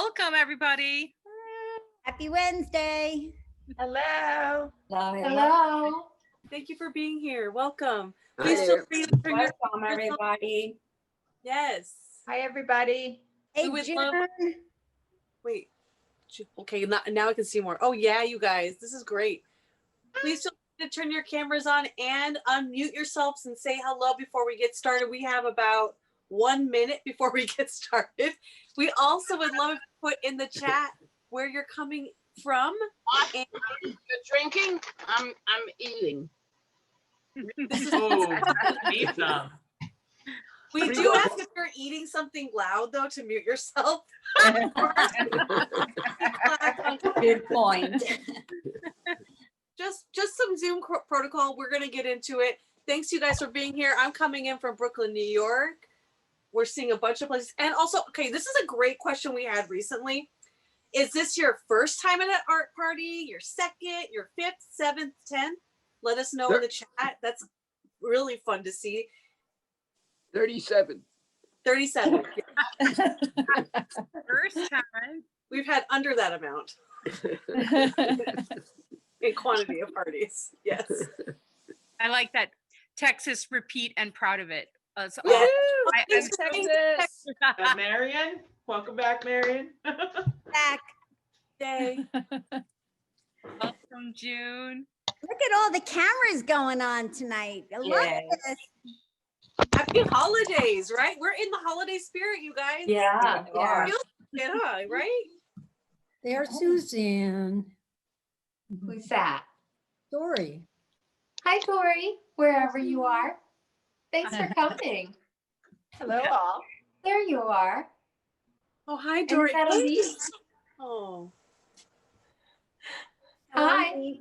Welcome, everybody. Happy Wednesday. Hello. Hello. Thank you for being here. Welcome. Hi Please there. feel free to turn your Welcome, everybody. Yes. Hi, everybody. Hey, We would June. love- Wait. Okay, now I can see more. Oh yeah, you guys, this is great. Please feel free to turn your cameras on and unmute yourselves and say hello before we get started. We have about 1 minute before we get started. We also would love to put in the chat where you're coming from. And You're drinking? I'm eating. this is, Eat some. we do ask if you're eating something loud though to mute yourself. Good point. Just some Zoom protocol. We're going to get into it. Thanks you guys for being here. I'm coming in from Brooklyn, New York. We're seeing a bunch of places. And also, okay, this is a great question we had recently. Is this your first time at an art party, your second, your fifth, seventh, 10th? Let us know in the chat. That's really fun to see. 37. 37. First time. We've had under that amount in quantity of parties. Yes. I like that. Texas, repeat, and proud of it. So, Yeah. I'm Texas. Marion, welcome back, Marion. Back. Yay. welcome, June. Look at all the cameras going on tonight. I love this. Happy holidays, right? We're in the holiday spirit, you guys. Yeah. Feels it, huh? Right? There's Suzanne. Who's that? Dory. Hi, Tori, wherever you are. Thanks for coming. Hello, all. There you are. Oh, hi, And Dory. is that Elise? Oh. Hi.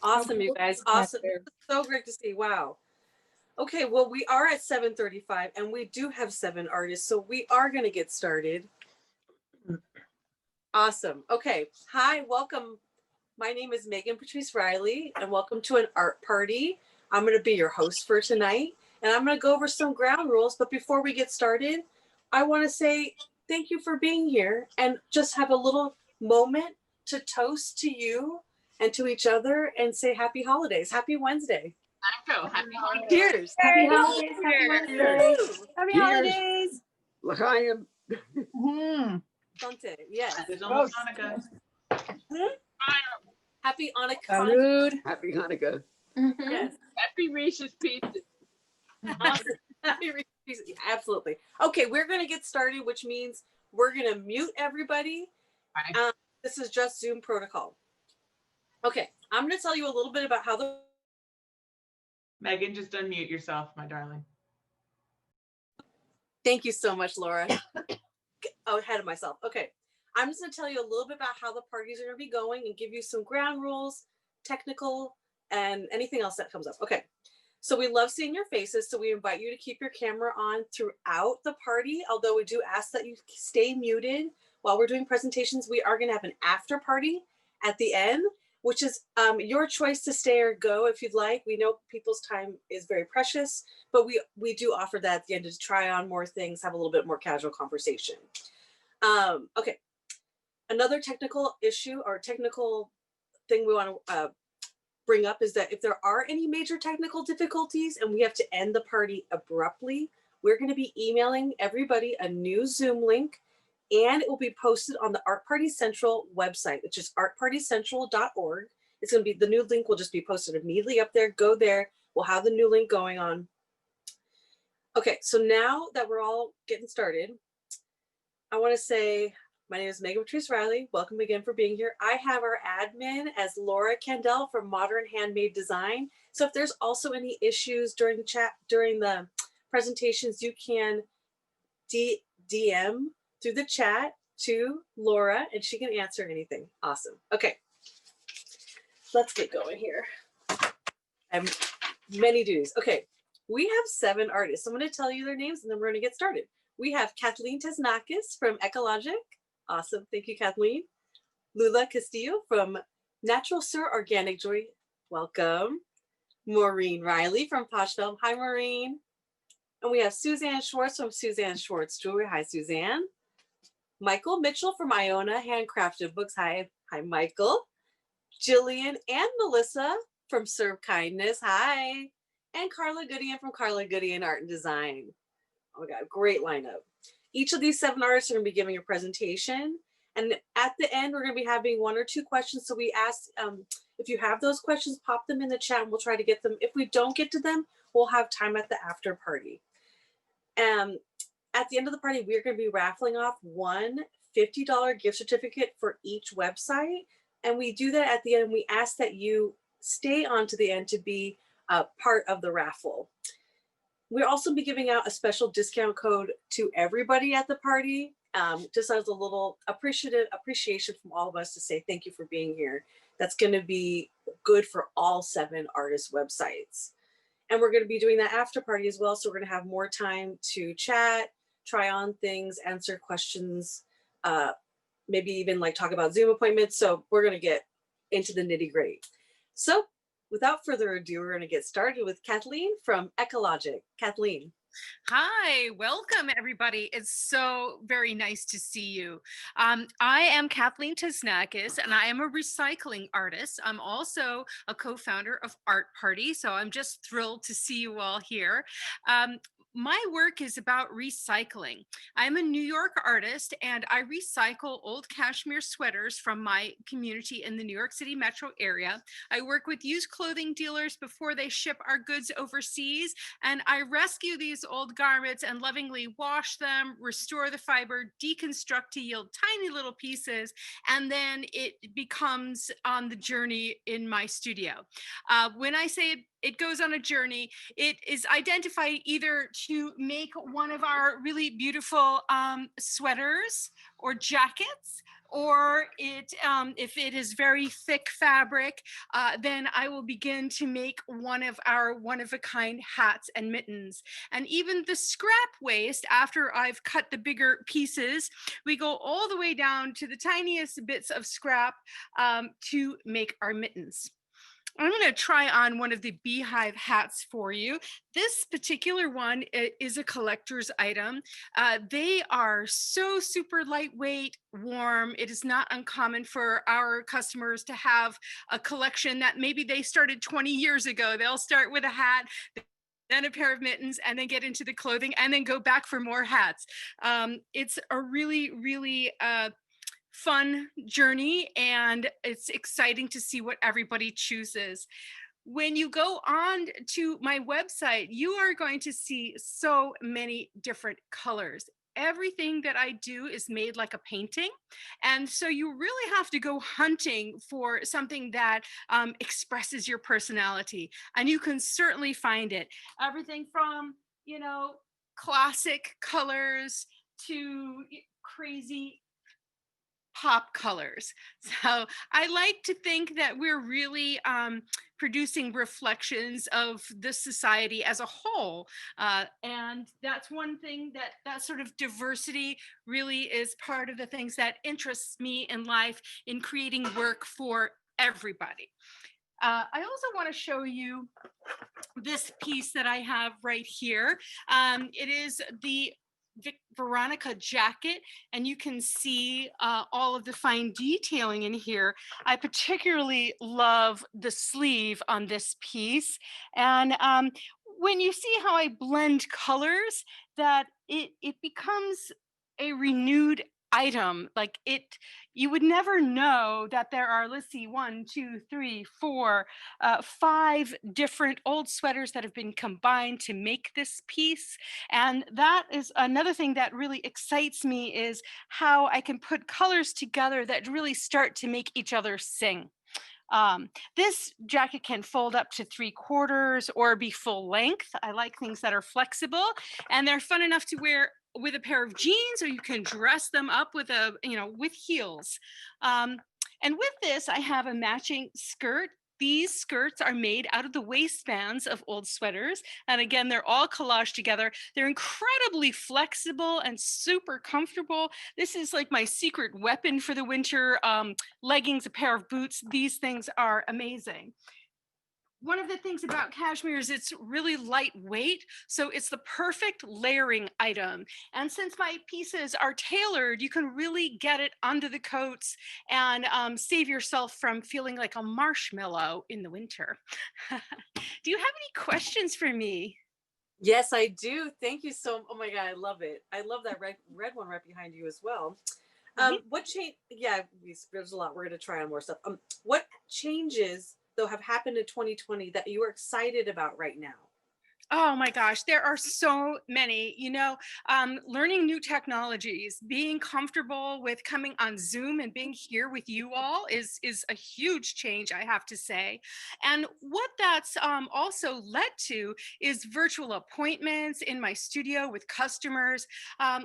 Awesome, you guys. Awesome. So great to see. Wow. Okay, well, we are at 7:35 and we do have 7 artists, so we are going to get started. Awesome. Okay. Hi, welcome. My name is Meghan Patrice Reilly, and welcome to an art party. I'm going to be your host for tonight, and I'm going to go over some ground rules. But before we get started, I want to say thank you for being here and just have a little moment to toast to you and to each other and say happy holidays. Happy Wednesday. Thank you. Happy holidays. Cheers. Happy holidays. Happy Wednesday. Happy Cheers. holidays. L'chaim. Sante. Yes. It's almost Hanukkah. Happy Hanukkah. Salud. Happy Hanukkah. Yes. Happy Reese's Pieces. Happy Reese's. Absolutely. Okay, we're going to get started, which means we're going to mute everybody. Right. This is just Zoom protocol. Okay, I'm going to tell you a little bit about how the Megan, just unmute yourself, my darling. Thank you so much, Laura. Oh, ahead of myself. Okay. I'm just going to tell you a little bit about how the parties are going to be going and give you some ground rules, technical, and anything else that comes up. Okay. So we love seeing your faces. So we invite you to keep your camera on throughout the party. Although we do ask that you stay muted while we're doing presentations. We are going to have an after party at the end, which is your choice to stay or go if you'd like. We know people's time is very precious, but we do offer that at the end to try on more things, have a little bit more casual conversation. Okay. Another technical issue or technical thing we want to bring up is that if there are any major technical difficulties and we have to end the party abruptly, we're going to be emailing everybody a new Zoom link, and it will be posted on the Art Party Central website, which is artpartycentral.org. It's going to be, the new link will just be posted immediately up there. Go there. We'll have the new link going on. Okay, so now that we're all getting started, I want to say, my name is Meghan Patrice Reilly. Welcome again for being here. I have our admin as Laura Candell from Modern Handmade Design. So if there's also any issues during the chat, during the presentations, you can DM through the chat to Laura and she can answer anything. Awesome. Okay, let's get going here. I have many duties. Okay, we have 7 artists. I'm going to tell you their names and then we're going to get started. We have Kathleen Tesnakis from Ekologic. Awesome. Thank you, Kathleen. Lula Castillo from Natural Sur Organic Joy. Welcome. Maureen Reilly from PoshFELT. Hi, Maureen. And we have Suzanne Schwartz from Suzanne Schwartz Jewelry. Hi, Suzanne. Mychal Mitchell from Iona Handcrafted Books. Hi, Mychal. Jillian and Melissa from Serve Kindness. Hi. And Karla GUDEON from Karla GUDEON Art and Design. Oh my God, great lineup. Each of these 7 artists are going to be giving a presentation. And at the end, we're going to be having 1 or 2 questions. So we ask if you have those questions, pop them in the chat and we'll try to get them. If we don't get to them, we'll have time at the after party. At the end of the party, we're going to be raffling off one $50 gift certificate for each website. And we do that at the end. We ask that you stay on to the end to be a part of the raffle. We'll also be giving out a special discount code to everybody at the party, just as a little appreciation from all of us to say thank you for being here. That's going to be good for all 7 artists' websites. And we're going to be doing that after party as well. So we're going to have more time to chat, try on things, answer questions, maybe even like talk about Zoom appointments. So we're going to get into the nitty gritty. So without further ado, we're going to get started with Kathleen from Ekologic. Kathleen. Hi, welcome everybody. It's so very nice to see you. I am Kathleen Tesnakis and I am a recycling artist. I'm also a co-founder of Art Party, so I'm just thrilled to see you all here. My work is about recycling. I'm a New York artist and I recycle old cashmere sweaters from my community in the New York City metro area. I work with used clothing dealers before they ship our goods overseas, and I rescue these old garments and lovingly wash them, restore the fiber, deconstruct to yield tiny little pieces, and then it becomes on the journey in my studio. When I say it goes on a journey, it is identified either to make one of our really beautiful sweaters or jackets, or if it is very thick fabric, then I will begin to make one of our one-of-a-kind hats and mittens. And even the scrap waste, after I've cut the bigger pieces, we go all the way down to the tiniest bits of scrap to make our mittens. I'm going to try on one of the beehive hats for you. This particular one is a collector's item. They are so super lightweight, warm. It is not uncommon for our customers to have a collection that maybe they started 20 years ago. They'll start with a hat, then a pair of mittens, and then get into the clothing and then go back for more hats. It's a really, really fun journey, and it's exciting to see what everybody chooses. When you go on to my website, you are going to see so many different colors. Everything that I do is made like a painting. And so you really have to go hunting for something that expresses your personality. And you can certainly find it. Everything from, classic colors to crazy pop colors. So I like to think that we're really producing reflections of the society as a whole. And that's one thing that sort of diversity really is part of the things that interests me in life, in creating work for everybody. I also want to show you this piece that I have right here. It is the Veronica jacket, and you can see all of the fine detailing in here. I particularly love the sleeve on this piece, and when you see how I blend colors, that it becomes a renewed item. Like you would never know that there are, let's see, 1, 2, 3, 4, 5 different old sweaters that have been combined to make this piece. And that is another thing that really excites me, is how I can put colors together that really start to make each other sing. This jacket can fold up to 3/4 or be full length. I like things that are flexible, and they're fun enough to wear with a pair of jeans, or you can dress them up with with heels. And with this, I have a matching skirt. These skirts are made out of the waistbands of old sweaters. And again, they're all collaged together. They're incredibly flexible and super comfortable. This is like my secret weapon for the winter. Leggings, a pair of boots. These things are amazing. one of the things about cashmere is it's really lightweight, so it's the perfect layering item. And since my pieces are tailored, you can really get it under the coats and save yourself from feeling like a marshmallow in the winter. Do you have any questions for me? Yes, I do. Thank you so. Oh my God, I love it. I love that red one right behind you as well. What change? Yeah, there's a lot. We're gonna try on more stuff. What changes though have happened in 2020 that you are excited about right now? Oh my gosh, there are so many, learning new technologies, being comfortable with coming on Zoom and being here with you all is a huge change, I have to say. And what that's also led to is virtual appointments in my studio with customers.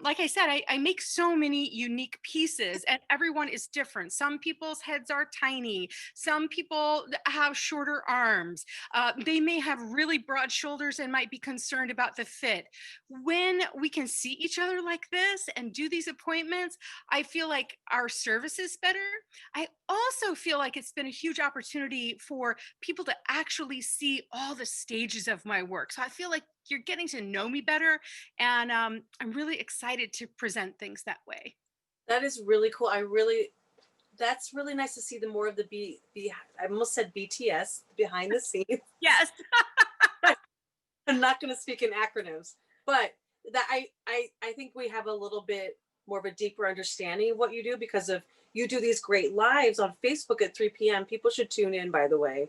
Like I said, I make so many unique pieces and everyone is different. Some people's heads are tiny. Some people have shorter arms. They may have really broad shoulders and might be concerned about the fit. When we can see each other like this and do these appointments, I feel like our service is better. I also feel like it's been a huge opportunity for people to actually see all the stages of my work. So I feel like you're getting to know me better, and I'm really excited to present things that way. That is really cool. That's really nice to see the more of the I almost said BTS, behind the scenes. Yes. I'm not going to speak in acronyms, but that I think we have a little bit more of a deeper understanding of what you do because of you do these great lives on Facebook at 3 p.m. People should tune in, by the way.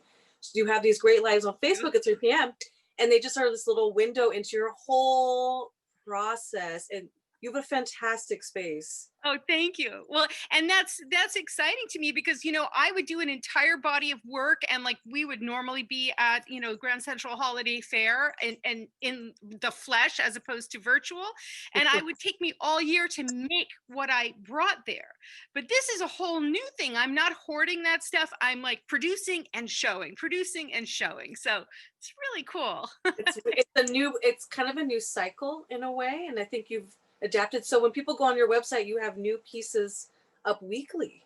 You have these great lives on Facebook at 3 p.m. and they just are this little window into your whole process, and you have a fantastic space. Oh, thank you. Well, and that's exciting to me because, I would do an entire body of work and like we would normally be at, Grand Central Holiday Fair and in the flesh as opposed to virtual. And I would take me all year to make what I brought there. But this is a whole new thing. I'm not hoarding that stuff. I'm like producing and showing. So it's really cool. It's kind of a new cycle in a way. And I think you've adapted. So when people go on your website, you have new pieces up weekly.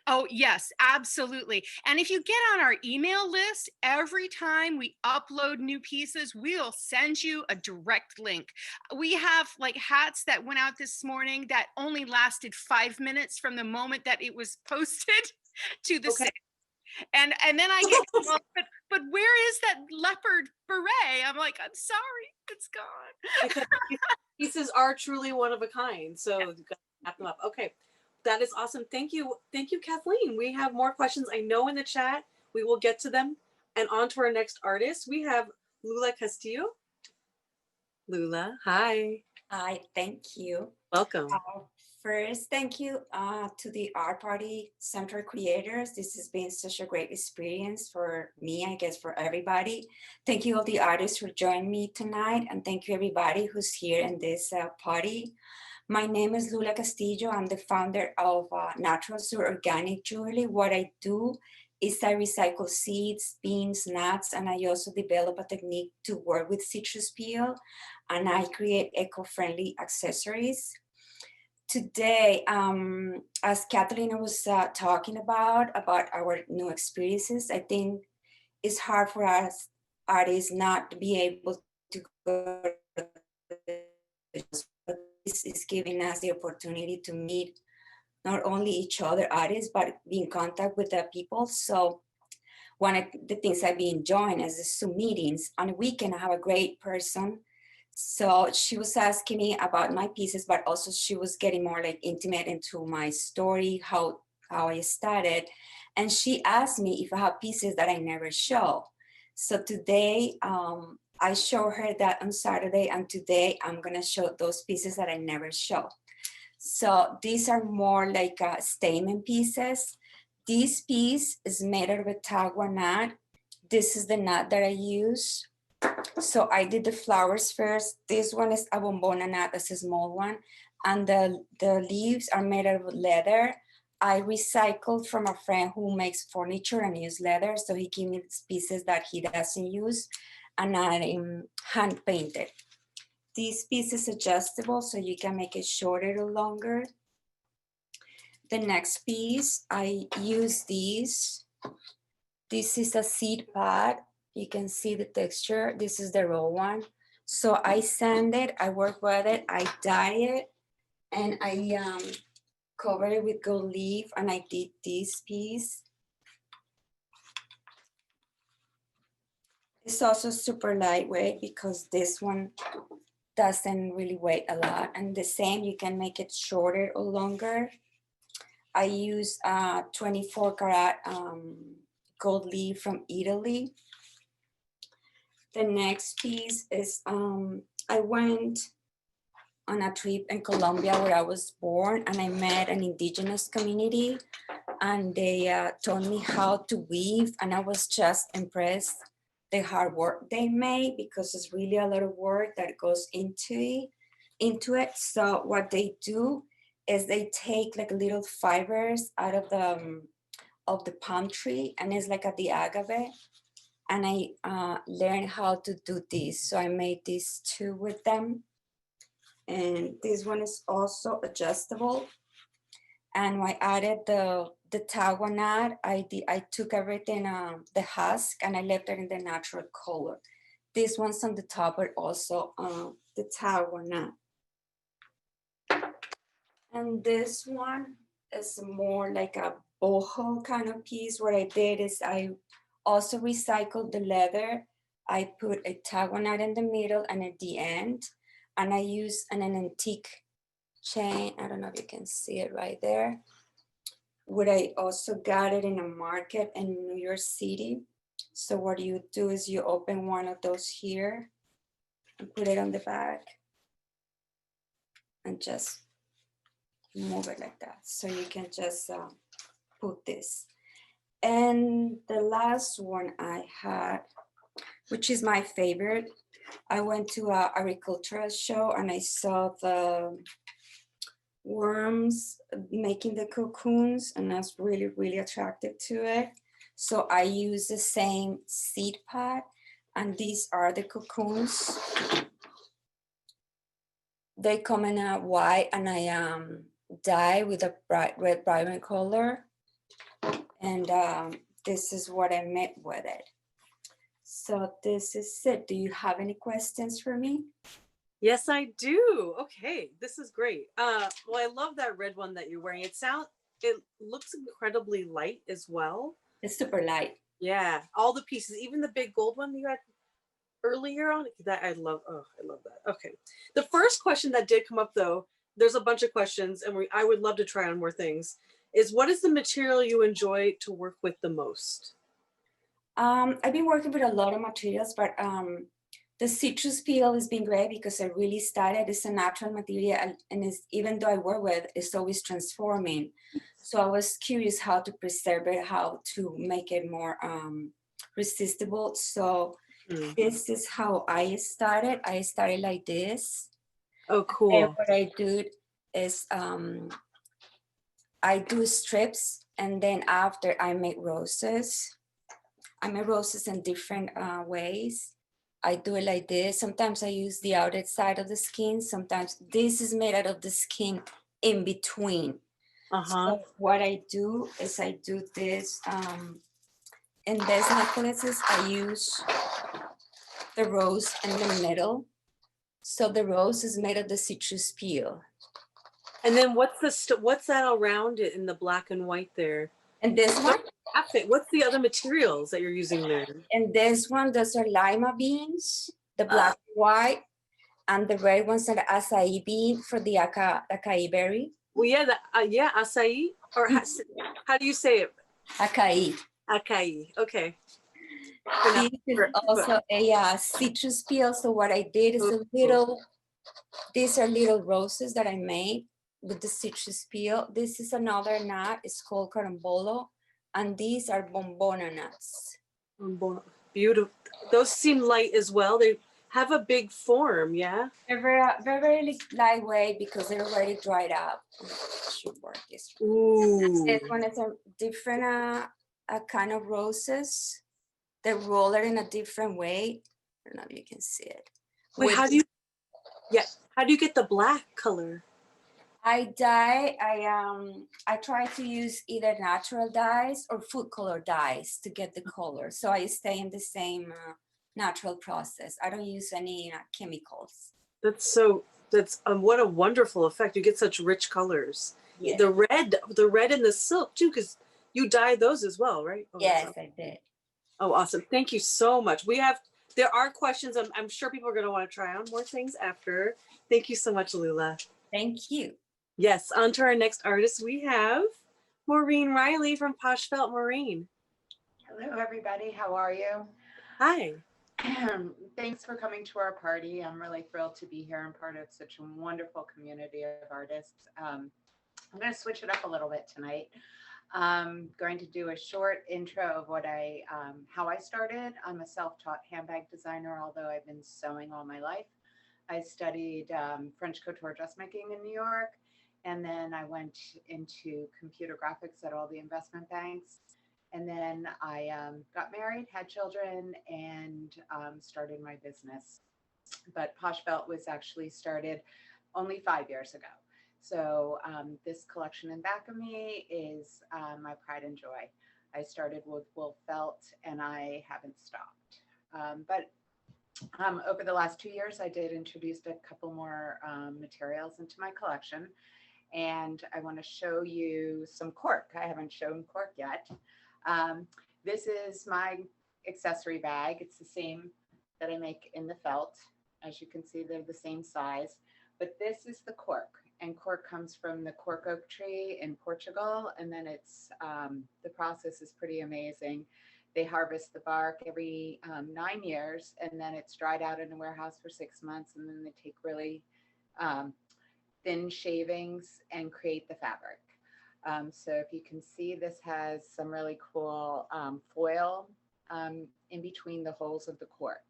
Oh, yes, absolutely. And if you get on our email list, every time we upload new pieces, we'll send you a direct link. We have like hats that went out this morning that only lasted 5 minutes from the moment that it was posted to the sale. And then I get, well, but where is that leopard beret? I'm like, I'm sorry, it's gone. Because pieces are truly one of a kind. So you've got to wrap them up. Okay. That is awesome. Thank you. Thank you, Kathleen. We have more questions. I know in the chat, we will get to them. And on to our next artist. We have Lula Castillo. Lula, hi. Hi, thank you. Welcome. First, thank you to the Art Party Central creators. This has been such a great experience for me, I guess for everybody. Thank you all the artists for joining me tonight. And thank you everybody who's here in this party. My name is Lula Castillo. I'm the founder of Natural Sur Organic Jewelry. What I do is I recycle seeds, beans, nuts, and I also develop a technique to work with citrus peel, and I create eco-friendly accessories. Today, as Kathleen was talking about our new experiences, I think it's hard for us artists not to be able to go to the this is giving us the opportunity to meet not only each other artists, but be in contact with the people. So one of the things I've been enjoying is the Zoom meetings. On a weekend, I have a great person. So she was asking me about my pieces, but also she was getting more like intimate into my story, how I started. And she asked me if I have pieces that I never show. So today, I show her that on Saturday, and today I'm gonna show those pieces that I never show. So these are more like statement pieces. This piece is made out of a tagua nut. This is the nut that I use. So I did the flowers first. This one is a bombona nut, that's a small one. And the leaves are made out of leather. I recycled from a friend who makes furniture and use leather. So he gave me these pieces that he doesn't use, and I hand painted. This piece is adjustable, so you can make it shorter or longer. The next piece, I use this. This is a seed pod. You can see the texture. This is the raw one. So I sand it, I work with it, I dye it, and I cover it with gold leaf, and I did this piece. It's also super lightweight because this one doesn't really weigh a lot. And the same, you can make it shorter or longer. I use 24 karat gold leaf from Italy. The next piece is, I went on a trip in Colombia where I was born, and I met an indigenous community, and they told me how to weave, and I was just impressed the hard work they made, because it's really a lot of work that goes into it. So what they do is they take like little fibers out of the palm tree, and it's like the agave. And I learned how to do this. So I made these two with them. And this one is also adjustable. And when I added the tawanat, I took everything, the husk, and I left it in the natural color. This one's on the top, but also the tawanat. And this one is more like a boho kind of piece. What I did is I also recycled the leather. I put a tawanat in the middle and at the end, and I used an antique chain. I don't know if you can see it right there. What I also got it in a market in New York City. So what you do is you open one of those here and put it on the back and just move it like that. So you can just put this. And the last one I had, which is my favorite, I went to an agricultural show and I saw the worms making the cocoons, and I was really, really attracted to it. So I use the same seed pod, and these are the cocoons. They come in a white, and I dye with a bright red vibrant color. And this is what I made with it. So this is it. Do you have any questions for me? Yes, I do. Okay, this is great. Well, I love that red one that you're wearing. It looks incredibly light as well. It's super light. Yeah, all the pieces, even the big gold one you had earlier on, that I love. Oh, I love that. Okay, the first question that did come up though, there's a bunch of questions, and I would love to try on more things. Is what is the material you enjoy to work with the most? I've been working with a lot of materials, but the citrus peel has been great because I really started. It's a natural material, and it's, even though I work with, it's always transforming. So I was curious how to preserve it, how to make it more resistible. So this is how I started. I started like this. Oh, cool. And what I do is I do strips, and then after I make roses. I make roses in different ways. I do it like this. Sometimes I use the outer side of the skin. Sometimes this is made out of the skin in between. So what I do is I do this. In these necklaces, I use the rose in the middle. So the rose is made of the citrus peel. And then what's that around it in the black and white there? And this one? What's the other materials that you're using there? And this one, those are lima beans, the black and white, and the red ones are acai bean for the acai berry. Well, yeah, acai, or how do you say it? Acai. Acai, okay. This is also a citrus peel. So what I did is these are little roses that I made with the citrus peel. This is another nut, it's called carambolo. And these are bombona nuts. Beautiful. Those seem light as well. They have a big form, yeah? They're very, very lightweight because they're already dried up. Should work this one. Ooh. This one is a different kind of roses. They roll it in a different way. I don't know if you can see it. Wait, how do you get the black color? I dye, I try to use either natural dyes or food color dyes to get the color. So I stay in the same natural process. I don't use any chemicals. That's what a wonderful effect. You get such rich colors. Yes. The red and the silk too, because you dye those as well, right? Oh, that's Yes, awesome. I did. Oh, awesome. Thank you so much. There are questions. I'm sure people are going to want to try on more things after. Thank you so much, Lula. Thank you. Yes, on to our next artist. We have Maureen Reilly from PoshFELT. Maureen. Hello, everybody. How are you? Hi. Thanks for coming to our party. I'm really thrilled to be here and part of such a wonderful community of artists. I'm going to switch it up a little bit tonight. I'm going to do a short intro of how I started. I'm a self-taught handbag designer, although I've been sewing all my life. I studied French couture dressmaking in New York, and then I went into computer graphics at all the investment banks. And then I got married, had children, and started my business. But PoshFELT was actually started only 5 years ago. So this collection in back of me is my pride and joy. I started with wool felt, and I haven't stopped. But over the last 2 years, I did introduce a couple more materials into my collection. And I want to show you some cork. I haven't shown cork yet. This is my accessory bag. It's the same that I make in the felt. As you can see, they're the same size. But this is the cork. And cork comes from the cork oak tree in Portugal. And then the process is pretty amazing. They harvest the bark every 9 years, and then it's dried out in a warehouse for 6 months. And then they take really thin shavings and create the fabric. So if you can see, this has some really cool foil in between the holes of the cork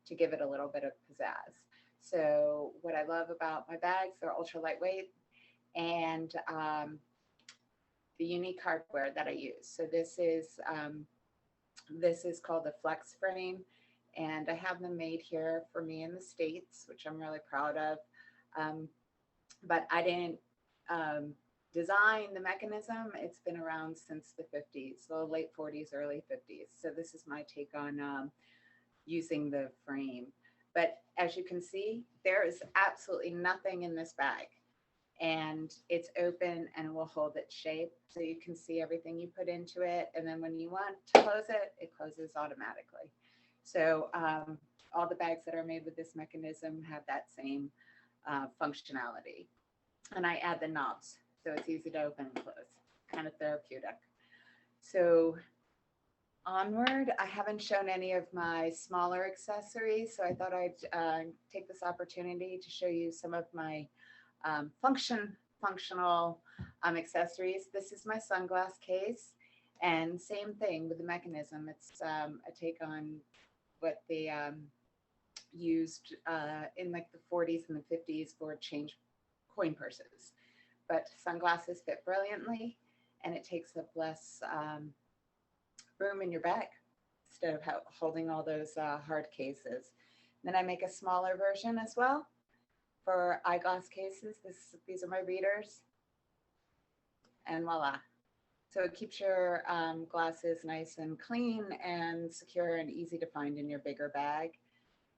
to give it a little bit of pizzazz. So what I love about my bags, they're ultra lightweight, and the unique hardware that I use. So this is called the Flex Frame, and I have them made here for me in the States, which I'm really proud of. But I didn't design the mechanism. It's been around since the 50s, so late 40s, early 50s. So this is my take on using the frame. But as you can see, there is absolutely nothing in this bag. And it's open and will hold its shape. So you can see everything you put into it. And then when you want to close it, it closes automatically. So all the bags that are made with this mechanism have that same functionality. And I add the knobs, so it's easy to open and close, kind of therapeutic. So onward, I haven't shown any of my smaller accessories, so I thought I'd take this opportunity to show you some of my functional accessories. This is my sunglass case, and same thing with the mechanism. It's a take on what they used in like the 40s and the 50s for change coin purses. But sunglasses fit brilliantly, and it takes up less room in your bag instead of holding all those hard cases. Then I make a smaller version as well for eyeglass cases. These are my readers, and voila. So it keeps your glasses nice and clean and secure and easy to find in your bigger bag.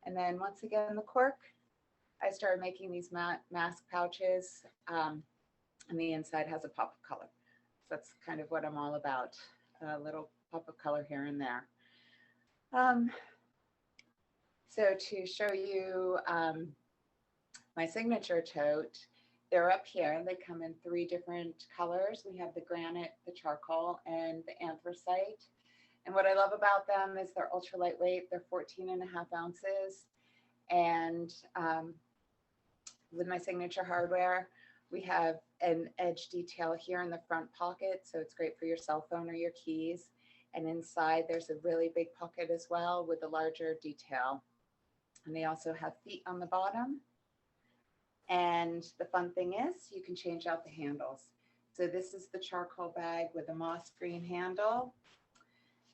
And then once again, the cork, I started making these mask pouches, and the inside has a pop of color. So that's kind of what I'm all about, a little pop of color here and there. So to show you my signature tote, they're up here. They come in 3 different colors. We have the granite, the charcoal, and the anthracite. And what I love about them is they're ultra lightweight. They're 14.5 ounces. And with my signature hardware, we have an edge detail here in the front pocket. So it's great for your cell phone or your keys. And inside there's a really big pocket as well with a larger detail. And they also have feet on the bottom. And the fun thing is you can change out the handles. So this is the charcoal bag with a moss green handle.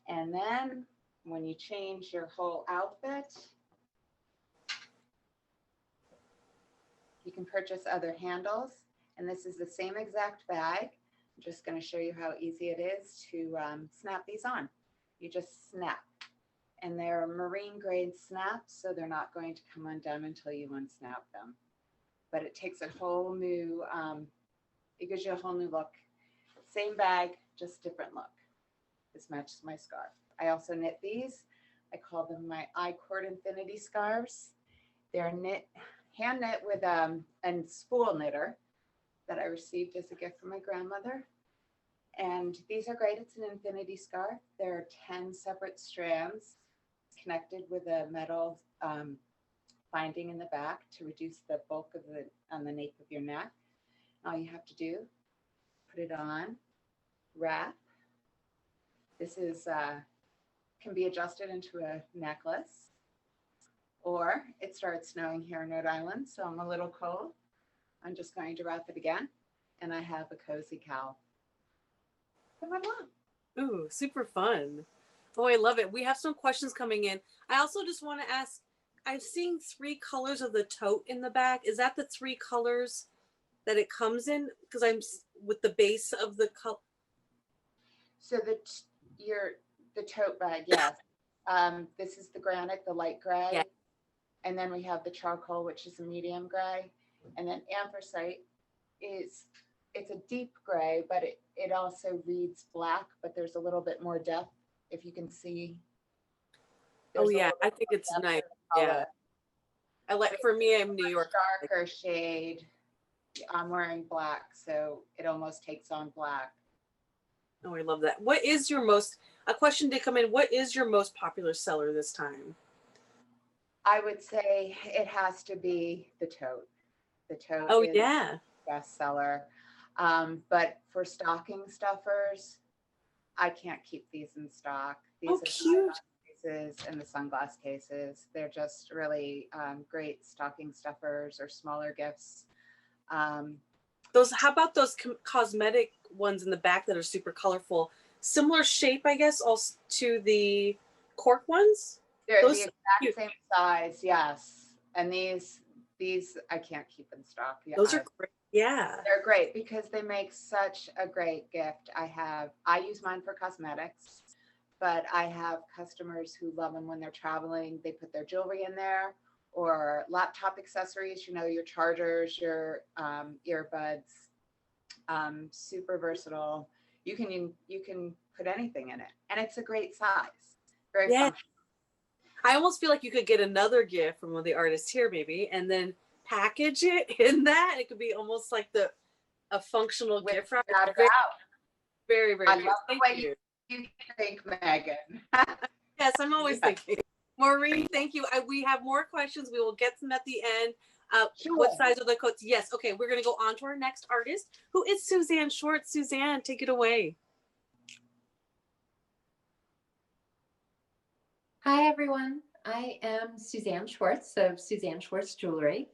And then when you change your whole outfit, you can purchase other handles. And this is the same exact bag. I'm just going to show you how easy it is to snap these on. You just snap. And they're marine grade snaps, so they're not going to come undone until you unsnap them. But it takes a whole new, it gives you a whole new look. Same bag, just different look. This matches my scarf. I also knit these. I call them my I-cord infinity scarves. They're knit, hand knit with a spool knitter that I received as a gift from my grandmother. And these are great. It's an infinity scarf. There are 10 separate strands connected with a metal binding in the back to reduce the bulk of on the nape of your neck. All you have to do, put it on, wrap. This is can be adjusted into a necklace, or it started snowing here in Rhode Island, so I'm a little cold. I'm just going to wrap it again, and I have a cozy cowl. Ooh, super fun. Oh, I love it. We have some questions coming in. I also just want to ask, I've seen 3 colors of the tote in the back. Is that the 3 colors that it comes in? Because I'm with the base of the color. So the tote bag, yes. This is the granite, the light gray. Yeah. And then we have the charcoal, which is a medium gray. And then anthracite it's a deep gray, but it also reads black, but there's a little bit more depth, if you can see. Oh yeah, I think it's nice. Yeah. I like, for me, I'm New York. Darker shade. I'm wearing black, so it almost takes on black. Oh, I love that. What is your a question did come in, what is your most popular seller this time? I would say it has to be the tote. The tote is yeah, bestseller. But for stocking stuffers, I can't keep these in stock. These are cute. cases and the sunglass cases. They're just really great stocking stuffers or smaller gifts. How about those cosmetic ones in the back that are super colorful? Similar shape, I guess, also to the cork ones? They're Those the exact same size, yes. And these I can't keep in stock. Yeah, those are great. Yeah. They're great because they make such a great gift. I use mine for cosmetics, but I have customers who love them when they're traveling. They put their jewelry in there, or laptop accessories, your chargers, your earbuds. Super versatile. You can put anything in it, and it's a great size. Very functional. I almost feel like you could get another gift from one of the artists here, maybe, and then package it in that. It could be almost like a functional gift wrap. Very, very I cute. love the Thank way you. you think, Megan. Yes, I'm always thinking. Maureen, thank you. We have more questions. We will get them at the end. Sure. What size are the coats? Yes. Okay, we're going to go on to our next artist, who is Suzanne Schwartz. Suzanne, take it away. Hi, everyone. I am Suzanne Schwartz of Suzanne Schwartz Jewelry.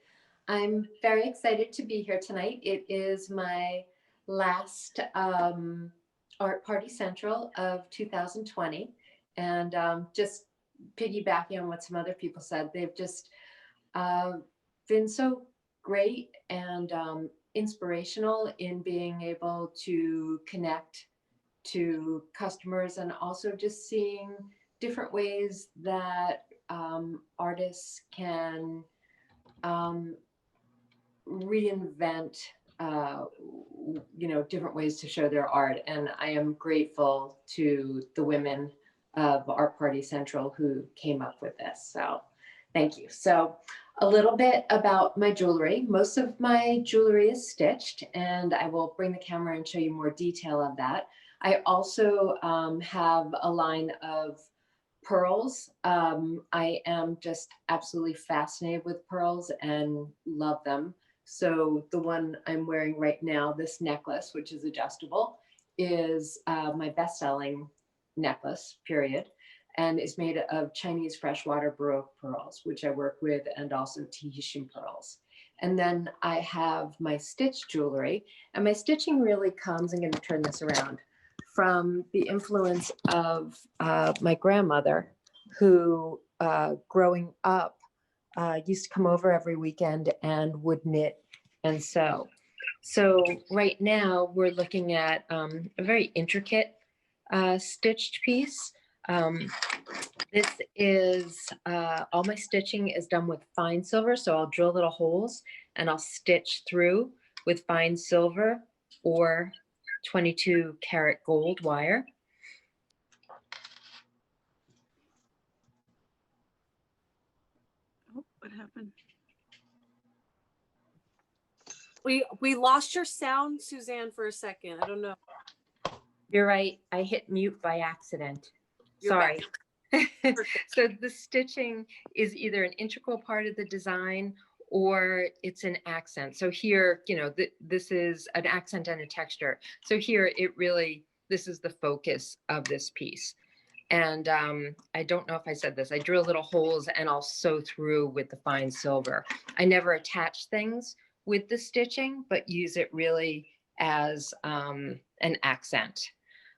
I'm very excited to be here tonight. It is my last Art Party Central of 2020. And just piggybacking on what some other people said, they've just been so great and inspirational in being able to connect to customers, and also just seeing different ways that artists can reinvent different ways to show their art. And I am grateful to the women of Art Party Central who came up with this. So thank you. So a little bit about my jewelry. Most of my jewelry is stitched, and I will bring the camera and show you more detail of that. I also have a line of pearls. I am just absolutely fascinated with pearls and love them. So the one I'm wearing right now, this necklace, which is adjustable, is my best-selling necklace, period, and is made of Chinese freshwater Baroque pearls, which I work with, and also Tahitian pearls. And then I have my stitched jewelry, and my stitching really comes, I'm going to turn this around, from the influence of my grandmother, who growing up used to come over every weekend and would knit and sew. So right now we're looking at a very intricate stitched piece. This is, all my stitching is done with fine silver. So I'll drill little holes and I'll stitch through with fine silver or 22 karat gold wire. Oh, what happened? We lost your sound, Suzanne, for a second. I don't know. You're right. I hit mute by accident. You're Sorry. Perfect. So the stitching is either an integral part of the design or it's an accent. So here, you know, this is an accent and a texture. So here this is the focus of this piece. And I don't know if I said this, I drill little holes and I'll sew through with the fine silver. I never attach things with the stitching, but use it really as an accent.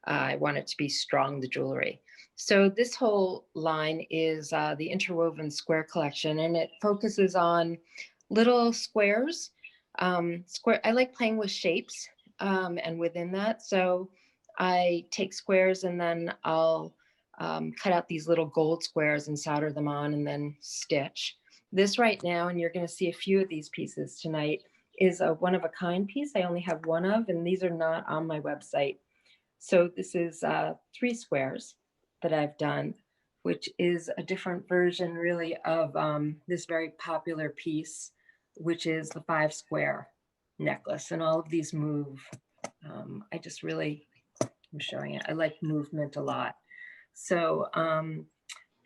I want it to be strong, the jewelry. So this whole line is the Interwoven Square Collection, and it focuses on little squares. I like playing with shapes, and within that, so I take squares and then I'll cut out these little gold squares and solder them on and then stitch. This right now, and you're going to see a few of these pieces tonight, is a one-of-a-kind piece. I only have one of, and these are not on my website. So this is 3 squares that I've done, which is a different version really of this very popular piece, which is the 5 square necklace. And all of these move. I'm showing it. I like movement a lot. So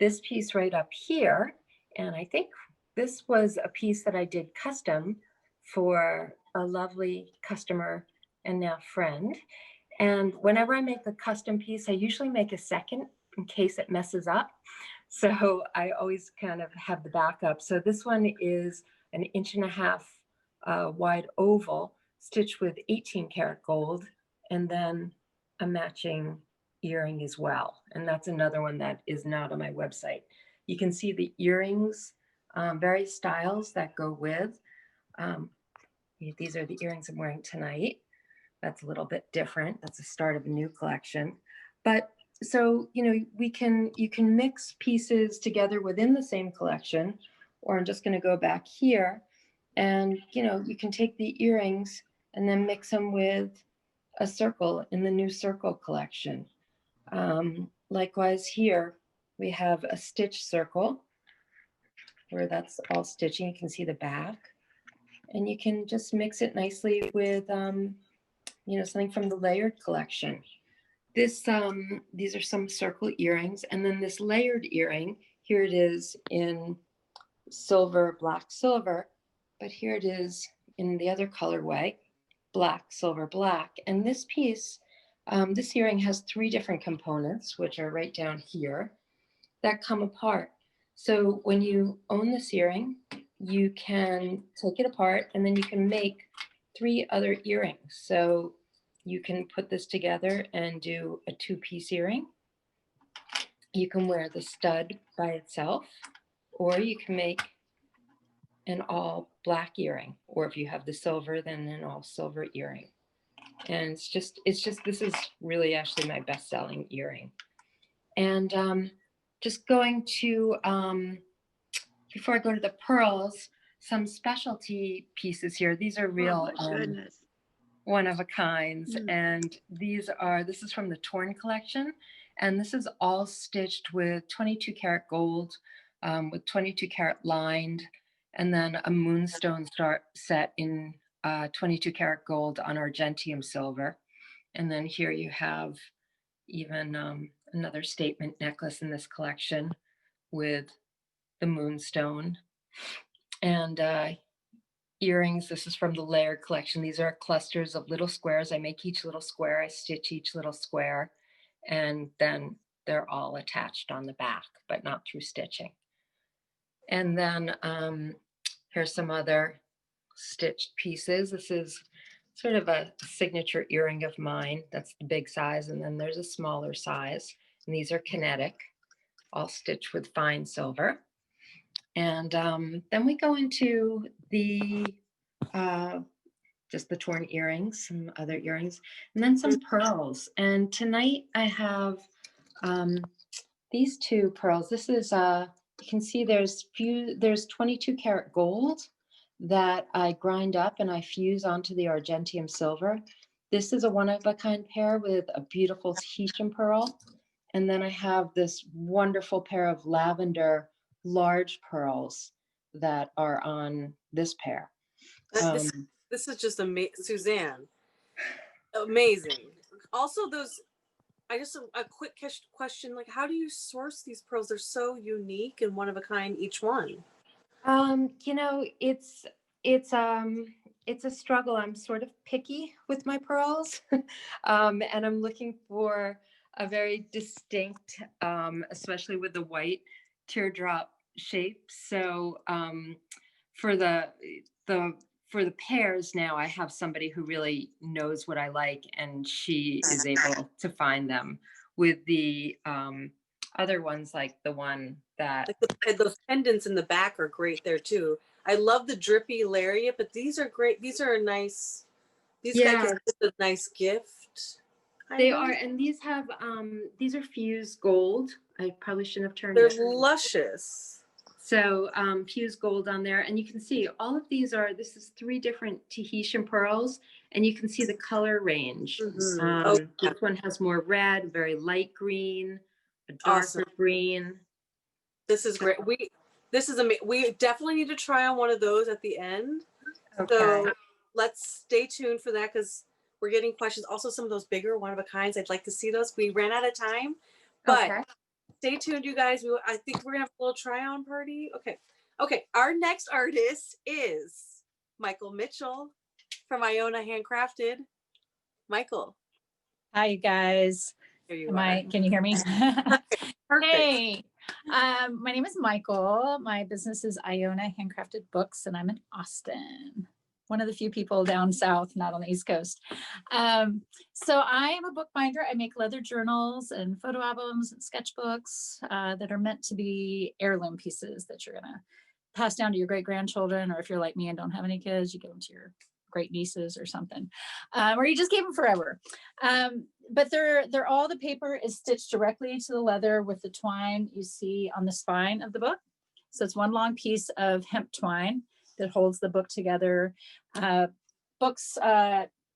this piece right up here, and I think this was a piece that I did custom for a lovely customer and now friend. And whenever I make a custom piece, I usually make a second in case it messes up. So I always kind of have the backup. So this one is an 1.5 inch wide oval stitched with 18 karat gold and then a matching earring as well. And that's another one that is not on my website. You can see the earrings, various styles that go with. These are the earrings I'm wearing tonight. That's a little bit different. That's the start of a new collection. But so, you know, you can mix pieces together within the same collection, or I'm just going to go back here and, you know, you can take the earrings and then mix them with a circle in the new circle collection. Likewise here, we have a stitch circle where that's all stitching. You can see the back and you can just mix it nicely with, you know, something from the layered collection. These are some circle earrings, and then this layered earring, here it is in silver, black, silver, but here it is in the other colorway, black, silver, black. And this piece, this earring has 3 different components, which are right down here, that come apart. So when you own this earring, you can take it apart and then you can make 3 other earrings. So you can put this together and do a 2-piece earring. You can wear the stud by itself, or you can make an all black earring, or if you have the silver, then an all silver earring. And it's just, this is really actually my best-selling earring. And just going to, before I go to the pearls, some specialty pieces here. These are real one-of-a-kinds. And this is from the Torn collection. And this is all stitched with 22 karat gold, with 22 karat lined, and then a moonstone set in 22 karat gold on argentium silver. And then here you have even another statement necklace in this collection with the moonstone. And earrings, this is from the layered collection. These are clusters of little squares. I make each little square, I stitch each little square, and then they're all attached on the back, but not through stitching. And then here's some other stitched pieces. This is sort of a signature earring of mine. That's the big size. And then there's a smaller size. And these are kinetic, all stitched with fine silver. And then we go into the just the torn earrings, some other earrings, and then some pearls. And tonight I have these two pearls. This is, you can see there's 22 karat gold that I grind up and I fuse onto the argentium silver. This is a one-of-a-kind pair with a beautiful Tahitian pearl. And then I have this wonderful pair of lavender large pearls that are on this pair. This is just amazing, Suzanne. Amazing. Also, those. I just a quick question: like, how do you source these pearls? They're so unique and one of a kind, each one. You know, it's a struggle. I'm sort of picky with my pearls, and I'm looking for a very distinct, especially with the white teardrop shape. So for the pairs now, I have somebody who really knows what I like, and she is able to find them. With the other ones, like the one that like those pendants in the back are great there too. I love the drippy lariat, but these are great. These are a nice. These guys are a nice gift. They are, and these have these are fused gold. I probably shouldn't have turned. They're luscious. So fused gold on there, and you can see all of these are. This is 3 different Tahitian pearls, and you can see the color range. This one has more red, very light green, a darker green. This is great. This is amazing. We definitely need to try on one of those at the end. Okay. So let's stay tuned for that because we're getting questions. Also, some of those bigger one of a kinds. I'd like to see those. We ran out of time, but stay tuned, you guys. I think we're gonna have a little try-on party. Okay. Our next artist is Mychal Mitchell from Iona Handcrafted. Mychal. Hi, you guys. Here you Can you hear me? Perfect. Hey, my name is Mychal. My business is Iona Handcrafted Books, and I'm in Austin. One of the few people down south, not on the East Coast. So I am a bookbinder. I make leather journals and photo albums and sketchbooks that are meant to be heirloom pieces that you're gonna pass down to your great grandchildren, or if you're like me and don't have any kids, you give them to your great nieces or something, or you just keep them forever. But they're all, the paper is stitched directly to the leather with the twine you see on the spine of the book. So it's one long piece of hemp twine that holds the book together. Books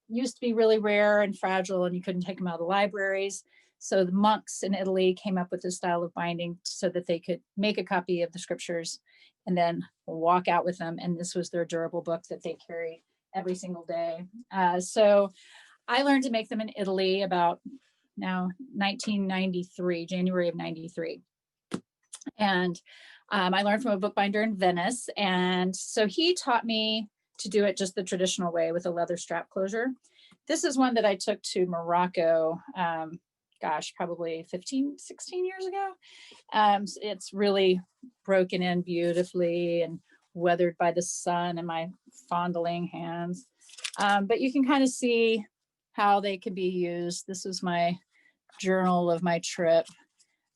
used to be really rare and fragile, and you couldn't take them out of the libraries. So the monks in Italy came up with this style of binding so that they could make a copy of the scriptures and then walk out with them. And this was their durable book that they carried every single day. So I learned to make them in Italy about now 1993, January of 93. And I learned from a bookbinder in Venice. And so he taught me to do it just the traditional way with a leather strap closure. This is one that I took to Morocco, probably 15, 16 years ago. It's really broken in beautifully and weathered by the sun and my fondling hands. But you can kind of see how they can be used. This is my journal of my trip.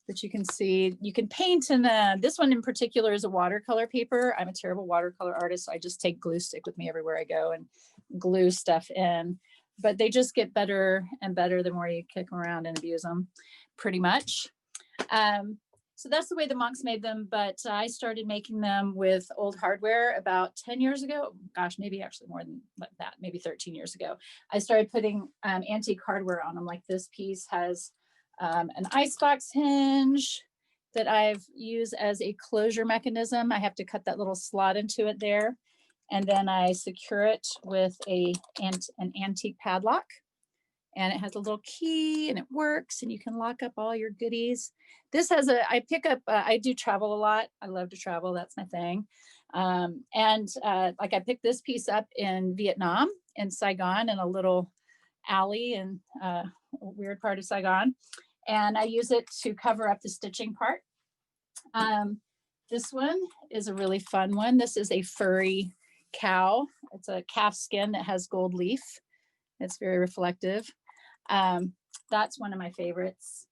But you can see, you can paint in this one in particular is a watercolor paper. I'm a terrible watercolor artist, so I just take glue stick with me everywhere I go and glue stuff in. But they just get better and better the more you kick them around and abuse them, pretty much. So that's the way the monks made them, but I started making them with old hardware about 10 years ago. Gosh, maybe actually more than that, maybe 13 years ago. I started putting antique hardware on them. Like this piece has an icebox hinge that I've used as a closure mechanism. I have to cut that little slot into it there. And then I secure it with an antique padlock. And it has a little key and it works and you can lock up all your goodies. This has I do travel a lot. I love to travel, that's my thing. Like I picked this piece up in Vietnam, in Saigon, in a little alley in a weird part of Saigon. And I use it to cover up the stitching part. This one is a really fun one. This is a furry cow. It's a calf skin that has gold leaf. It's very reflective. That's one of my favorites.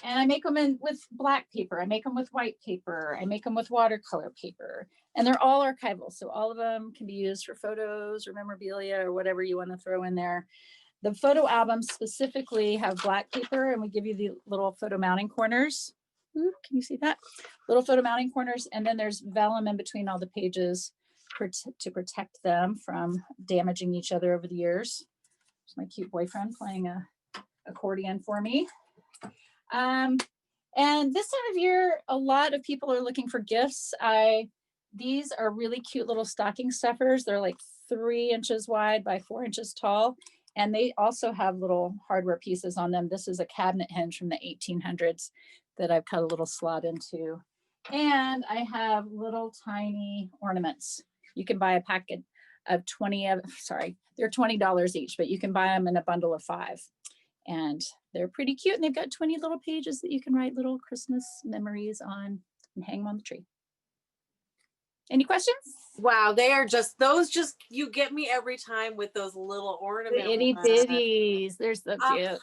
And I make them with black paper. I make them with white paper. I make them with watercolor paper. And they're all archival. So all of them can be used for photos or memorabilia or whatever you want to throw in there. The photo albums specifically have black paper, and we give you the little photo mounting corners. Ooh, can you see that? Little photo mounting corners. And then there's vellum in between all the pages to protect them from damaging each other over the years. There's my cute boyfriend playing a accordion for me. And this time of year, a lot of people are looking for gifts. These are really cute little stocking stuffers. They're like 3 inches wide by 4 inches tall. And they also have little hardware pieces on them. This is a cabinet hinge from the 1800s that I've cut a little slot into. And I have little tiny ornaments. You can buy a packet of 20 of, sorry, they're $20 each, but you can buy them in a bundle of 5. And they're pretty cute. And they've got 20 little pages that you can write little Christmas memories on and hang them on the tree. Any questions? Wow, they are just, those just, you get me every time with those little ornaments. The itty bitties. They're so cute.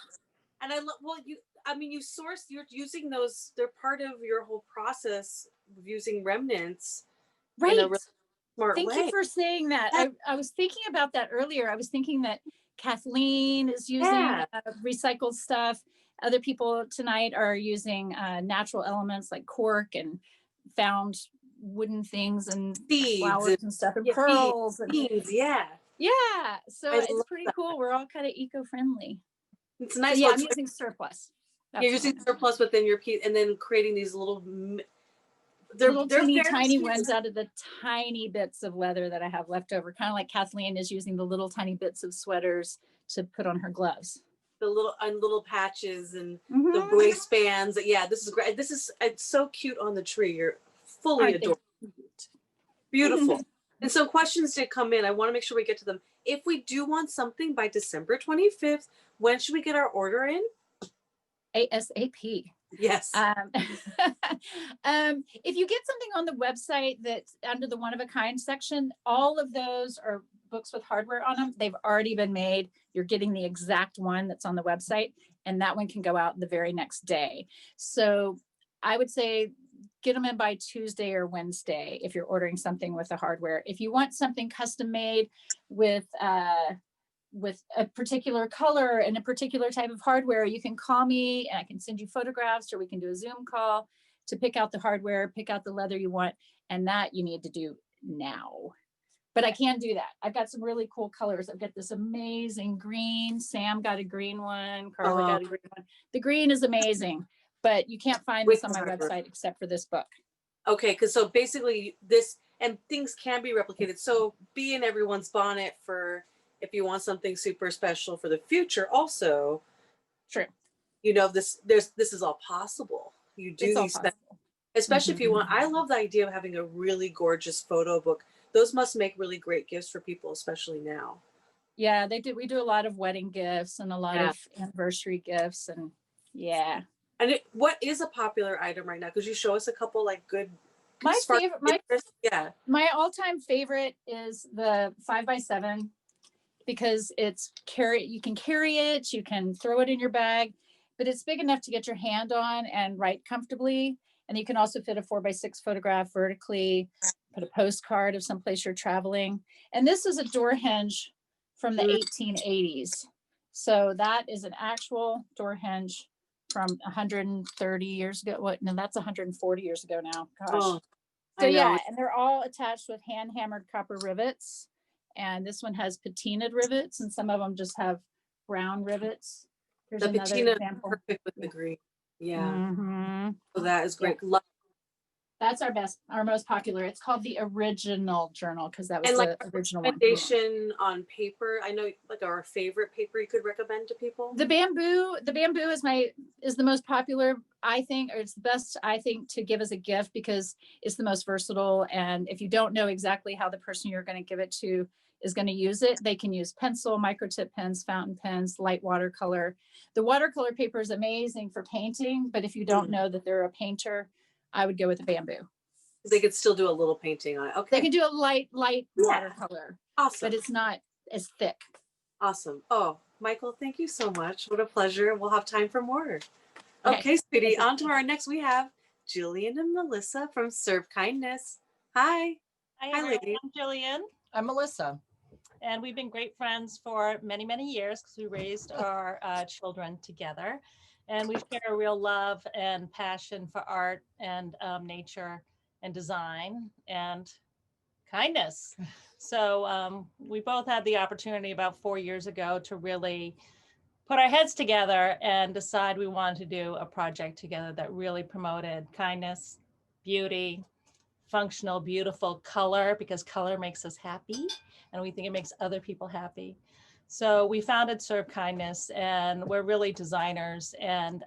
And I love, well, you source, you're using those, they're part of your whole process of using remnants. Right. In a really smart Thank way. you for saying that. I was thinking about that earlier. I was thinking that Kathleen is using recycled stuff. Other people tonight are using natural elements like cork and found wooden things and beads flowers and stuff and pearls. Beads, yeah. So it's pretty cool. We're all kind of eco-friendly. It's nice. So yeah, I'm using surplus. You're using surplus within your piece and then creating these little tiny ones out of the tiny bits of leather that I have left over. Kind of like Kathleen is using the little tiny bits of sweaters to put on her gloves. The little patches and the waistbands. Yeah, this is great. It's so cute on the tree. You're fully adorable. Beautiful. And so questions did come in. I want to make sure we get to them. If we do want something by December 25th, when should we get our order in? ASAP. Yes. If you get something on the website that's under the one of a kind section, all of those are books with hardware on them. They've already been made. You're getting the exact one that's on the website, and that one can go out the very next day. So I would say get them in by Tuesday or Wednesday if you're ordering something with the hardware. If you want something custom made with a particular color and a particular type of hardware, you can call me and I can send you photographs, or we can do a Zoom call to pick out the hardware, pick out the leather you want, and that you need to do now. But I can do that. I've got some really cool colors. I've got this amazing green. Sam got a green one. Karla got a green one. The green is amazing, but you can't find this on my website except for this book. Okay, because so basically this, and things can be replicated. So be in everyone's bonnet for if you want something super special for the future also. True. You know, this is all possible. You do these things, especially if you want. I love the idea of having a really gorgeous photo book. Those must make really great gifts for people, especially now. Yeah, they do. We do a lot of wedding gifts and a lot of anniversary gifts, and yeah. And what is a popular item right now? Could you show us a couple like good? My all-time favorite is the 5x7 because you can carry it, you can throw it in your bag, but it's big enough to get your hand on and write comfortably. And you can also fit a 4x6 photograph vertically, put a postcard of someplace you're traveling. And this is a door hinge from the 1880s. So that is an actual door hinge from 130 years ago. What? No, that's 140 years ago now. Gosh. So yeah, and they're all attached with hand hammered copper rivets. And this one has patinaed rivets, and some of them just have brown rivets. Here's the another patina example. Perfect with the green. Yeah. Mm-hmm. So that is great. Yeah. That's our most popular. It's called the original journal because that was the original one. Recommendation on paper. I know, like our favorite paper you could recommend to people. The bamboo is the most popular, I think, or it's the best, I think, to give as a gift because it's the most versatile. And if you don't know exactly how the person you're going to give it to is going to use it, they can use pencil, micro tip pens, fountain pens, light watercolor. The watercolor paper is amazing for painting, but if you don't know that they're a painter, I would go with the bamboo. They could still do a little painting on it. Okay. They can do a light watercolor. Awesome. But it's not as thick. Awesome. Oh, Mychal, thank you so much. What a pleasure. We'll have time for more. Okay, sweetie. On to our next. We have Jillian and Melissa from Serve Kindness. Hi. Hi, Hi, everyone. lady. I'm Jillian, I'm Melissa. and we've been great friends for many, many years because we raised our children together. And we share a real love and passion for art and nature and design and kindness. So we both had the opportunity about 4 years ago to really put our heads together and decide we wanted to do a project together that really promoted kindness, beauty, functional, beautiful color, because color makes us happy and we think it makes other people happy. So we founded Serve Kindness, and we're really designers, and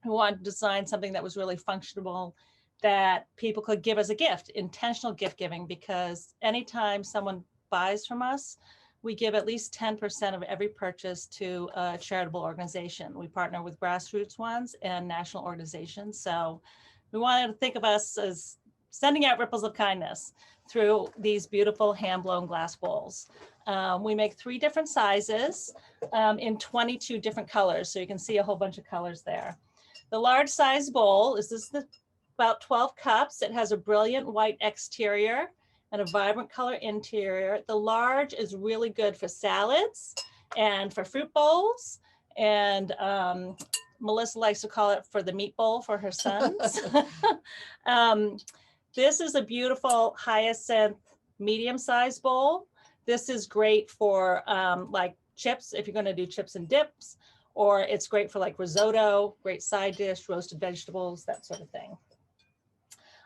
we wanted to design something that was really functional, that people could give as a gift, intentional gift giving, because anytime someone buys from us, we give at least 10% of every purchase to a charitable organization. We partner with grassroots ones and national organizations. So we wanted to think of us as sending out ripples of kindness through these beautiful hand-blown glass bowls. We make 3 different sizes in 22 different colors. So you can see a whole bunch of colors there. The large size bowl is about 12 cups. It has a brilliant white exterior and a vibrant color interior. The large is really good for salads and for fruit bowls. And Melissa likes to call it for the meat bowl for her sons. This is a beautiful hyacinth medium-sized bowl. This is great for like chips, if you're going to do chips and dips, or it's great for like risotto, great side dish, roasted vegetables, that sort of thing.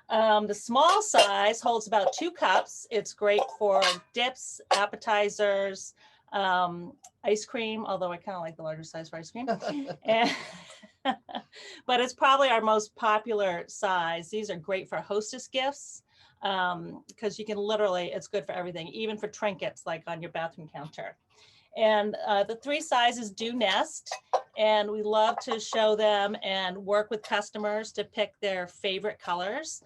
The small size holds about 2 cups. It's great for dips, appetizers, ice cream, although I kind of like the larger size for ice cream. And but it's probably our most popular size. These are great for hostess gifts because you can literally, it's good for everything, even for trinkets like on your bathroom counter. And the 3 sizes do nest, and we love to show them and work with customers to pick their favorite colors.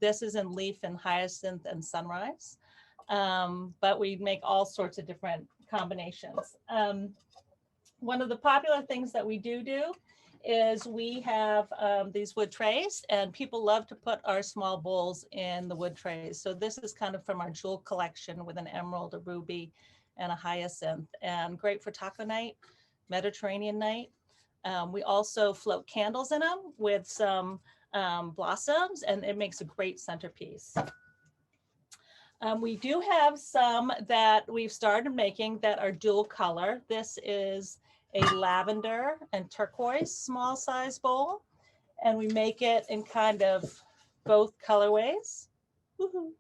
This is in leaf and hyacinth and sunrise, but we make all sorts of different combinations. One of the popular things that we do is we have these wood trays, and people love to put our small bowls in the wood trays. So this is kind of from our jewel collection with an emerald, a ruby, and a hyacinth, and great for taco night, Mediterranean night. We also float candles in them with some blossoms, and it makes a great centerpiece. We do have some that we've started making that are dual color. This is a lavender and turquoise small size bowl, and we make it in kind of both colorways. Woohoo.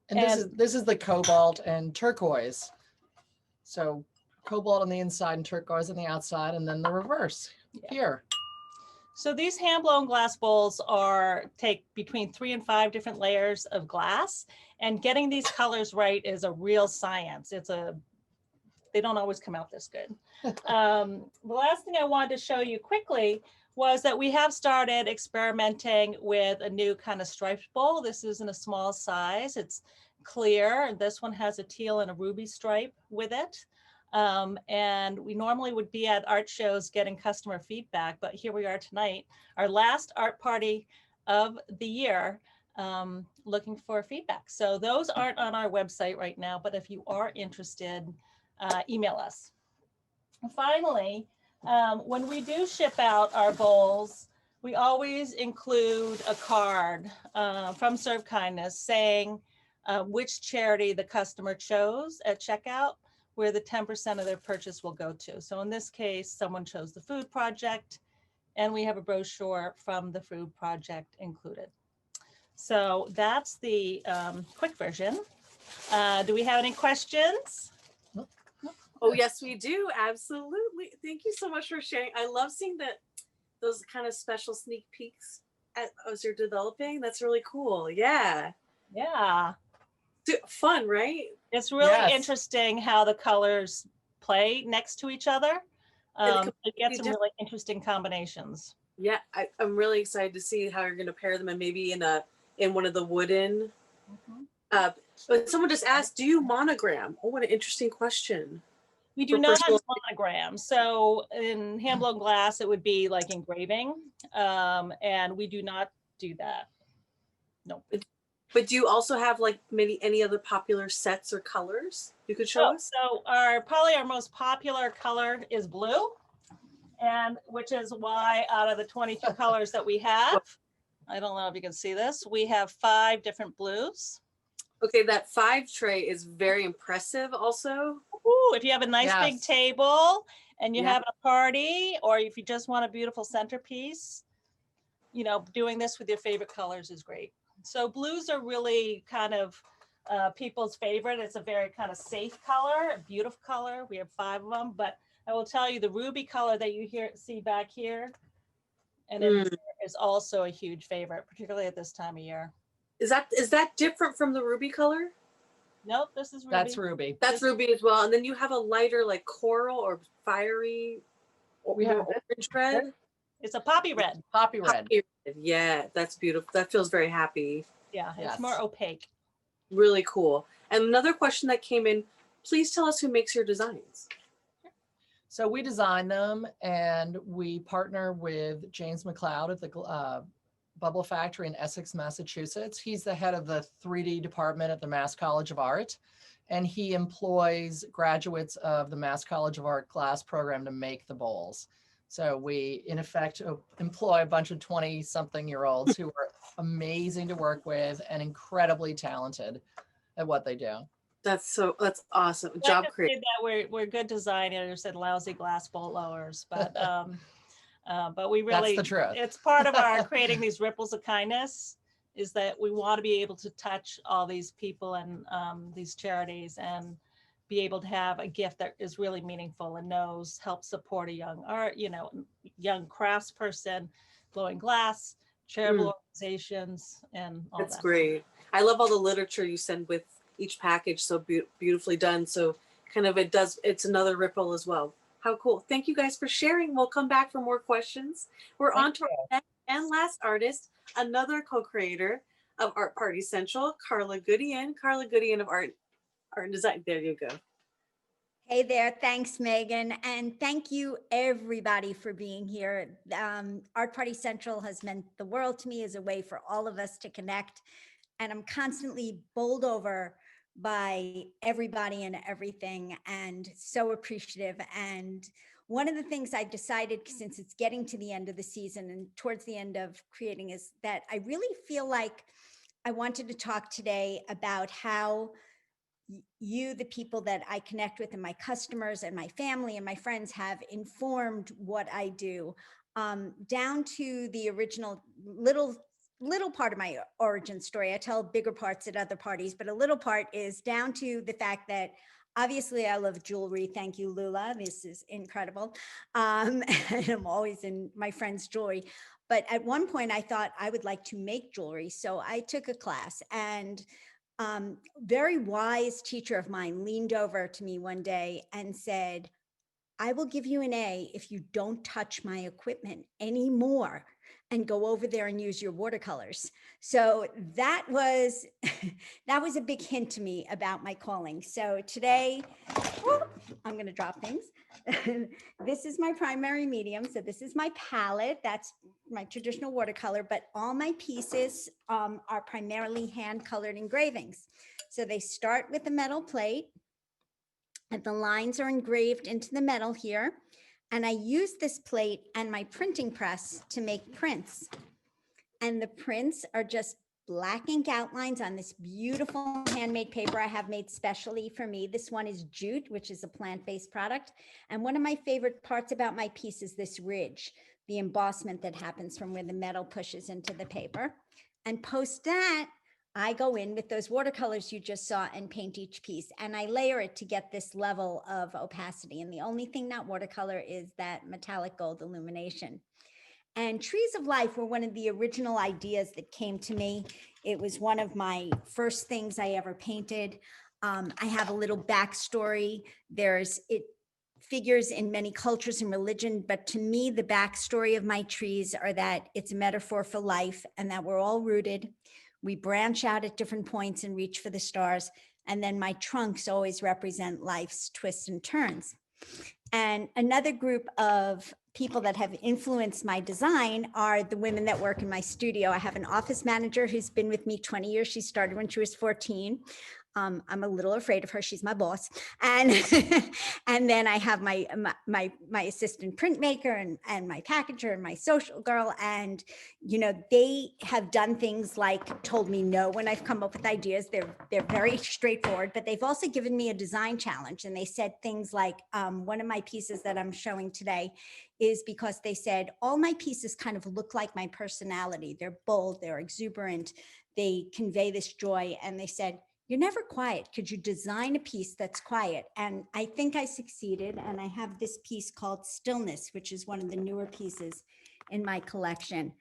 And this is the cobalt and turquoise. So cobalt on the inside and turquoise on the outside, and then the reverse here. So these hand-blown glass bowls take between 3 and 5 different layers of glass, and getting these colors right is a real science. They don't always come out this good. The last thing I wanted to show you quickly was that we have started experimenting with a new kind of striped bowl. This is in a small size. It's clear, and this one has a teal and a ruby stripe with it. And we normally would be at art shows getting customer feedback, but here we are tonight, our last art party of the year, looking for feedback. So those aren't on our website right now, but if you are interested, email us. Finally, when we do ship out our bowls, we always include a card from Serve Kindness saying which charity the customer chose at checkout, where the 10% of their purchase will go to. So in this case, someone chose the Food Project, and we have a brochure from the Food Project included. So that's the quick version. Do we have any questions? Oh, yes, we do. Absolutely. Thank you so much for sharing. I love seeing those kind of special sneak peeks as you're developing. That's really cool. Yeah. Yeah. Fun, right? It's really interesting how the colors play next to each other. It gets some really interesting combinations. Yeah, I'm really excited to see how you're going to pair them, and maybe in one of the wooden. But someone just asked, do you monogram? Oh, what an interesting question. We do not monogram. So in hand-blown glass, it would be like engraving, and we do not do that. Nope. But do you also have like any other popular sets or colors you could show us? So probably our most popular color is blue, and which is why out of the 22 colors that we have, I don't know if you can see this, we have 5 different blues. Okay, that 5 tray is very impressive also. Ooh, if you have a nice big table and you have a party, or if you just want a beautiful centerpiece, you know, doing this with your favorite colors is great. So blues are really kind of people's favorite. It's a very kind of safe color, a beautiful color. We have 5 of them, but I will tell you the ruby color that you see back here and is also a huge favorite, particularly at this time of year. Is that different from the ruby color? Nope, this is ruby. That's ruby. That's ruby as well. And then you have a lighter like coral or fiery We have orange red. It's a poppy red. Poppy red. Poppy red. Yeah, that's beautiful. That feels very happy. Yeah, it's more opaque. Really cool. And another question that came in, please tell us who makes your designs. So we design them, and we partner with James McLeod at the Bubble Factory in Essex, Massachusetts. He's the head of the 3D department at the Mass College of Art, and he employs graduates of the Mass College of Art class program to make the bowls. So we, in effect, employ a bunch of 20-something-year-olds who are amazing to work with and incredibly talented at what they do. That's awesome. Like Job to say creation. that we're good designers and lousy glass bowl blowers, but we really, That's the truth. It's part of our creating these ripples of kindness, is that we want to be able to touch all these people and these charities and be able to have a gift that is really meaningful and help support a young young crafts person, blowing glass, charitable organizations, and all that. That's great. I love all the literature you send with each package, so beautifully done. So kind of it's another ripple as well. How cool. Thank you guys for sharing. We'll come back for more questions. We're on to our next and last artist, another co-creator of Art Party Central, Karla GUDEON. Karla GUDEON of Art and Design. There you go. Hey there, thanks Megan, and thank you everybody for being here. Art Party Central has meant the world to me as a way for all of us to connect, and I'm constantly bowled over by everybody and everything, and so appreciative. And one of the things I decided, since it's getting to the end of the season and towards the end of creating, is that I really feel like I wanted to talk today about how you, the people that I connect with, and my customers and my family and my friends, have informed what I do, down to the original little part of my origin story. I tell bigger parts at other parties, but a little part is down to the fact that obviously I love jewelry. Thank you, Lula. This is incredible. And I'm always in my friend's jewelry. But at one point I thought I would like to make jewelry. So I took a class, and very wise teacher of mine leaned over to me one day and said, I will give you an A if you don't touch my equipment anymore and go over there and use your watercolors. So that was a big hint to me about my calling. So today, I'm going to drop things. This is my primary medium. So this is my palette. That's my traditional watercolor, but all my pieces are primarily hand-colored engravings. So they start with a metal plate, and the lines are engraved into the metal here. And I use this plate and my printing press to make prints. And the prints are just black ink outlines on this beautiful handmade paper I have made specially for me. This one is jute, which is a plant-based product. And one of my favorite parts about my piece is this ridge, the embossment that happens from where the metal pushes into the paper. And post that, I go in with those watercolors you just saw and paint each piece, and I layer it to get this level of opacity. And the only thing not watercolor is that metallic gold illumination. And Trees of Life were one of the original ideas that came to me. It was one of my first things I ever painted. I have a little backstory. It figures in many cultures and religion, but to me, the backstory of my trees are that it's a metaphor for life and that we're all rooted. We branch out at different points and reach for the stars. And then my trunks always represent life's twists and turns. And another group of people that have influenced my design are the women that work in my studio. I have an office manager who's been with me 20 years. She started when she was 14. I'm a little afraid of her. She's my boss. And and then I have my assistant printmaker and my packager and my social girl. And, you know, they have done things like told me no when I've come up with ideas. They're very straightforward, but they've also given me a design challenge. And they said things like, one of my pieces that I'm showing today is because they said, all my pieces kind of look like my personality. They're bold, they're exuberant, they convey this joy. And they said, you're never quiet. Could you design a piece that's quiet? And I think I succeeded. And I have this piece called Stillness, which is one of the newer pieces in my collection.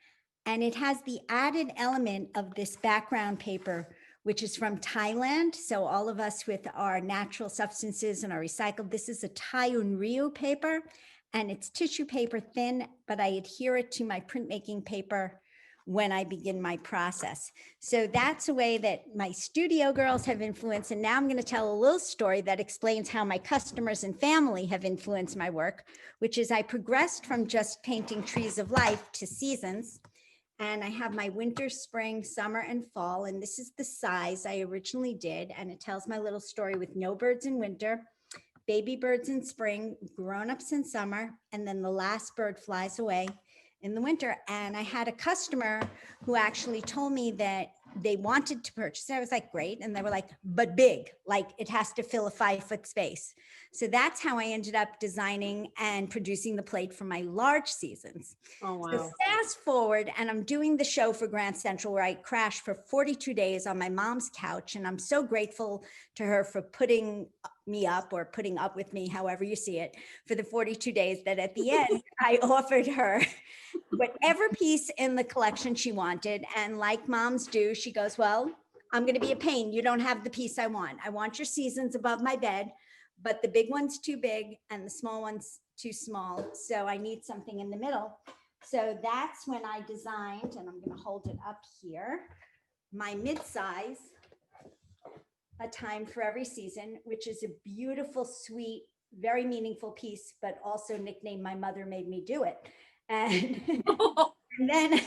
And it has the added element of this background paper, which is from Thailand. So all of us with our natural substances and our recycled, this is a Thai Unriu paper, and it's tissue paper thin, but I adhere it to my printmaking paper when I begin my process. So that's a way that my studio girls have influenced. And now I'm going to tell a little story that explains how my customers and family have influenced my work, which is I progressed from just painting trees of life to seasons. And I have my winter, spring, summer, and fall. And this is the size I originally did. And it tells my little story with no birds in winter, baby birds in spring, grown-ups in summer, and then the last bird flies away in the winter. And I had a customer who actually told me that they wanted to purchase it. I was like, great. And they were like, but big, like it has to fill a 5-foot space. So that's how I ended up designing and producing the plate for my large seasons. Oh, wow. So fast forward, and I'm doing the show for Grand Central where I crashed for 42 days on my mom's couch. And I'm so grateful to her for putting me up or putting up with me, however you see it, for the 42 days that at the end, I offered her whatever piece in the collection she wanted. And like moms do, she goes, well, I'm going to be a pain. You don't have the piece I want. I want your seasons above my bed, but the big one's too big and the small one's too small. So I need something in the middle. So that's when I designed, and I'm going to hold it up here, my mid-size, A Time for Every Season, which is a beautiful, sweet, very meaningful piece, but also nicknamed My Mother Made Me Do It. And, and then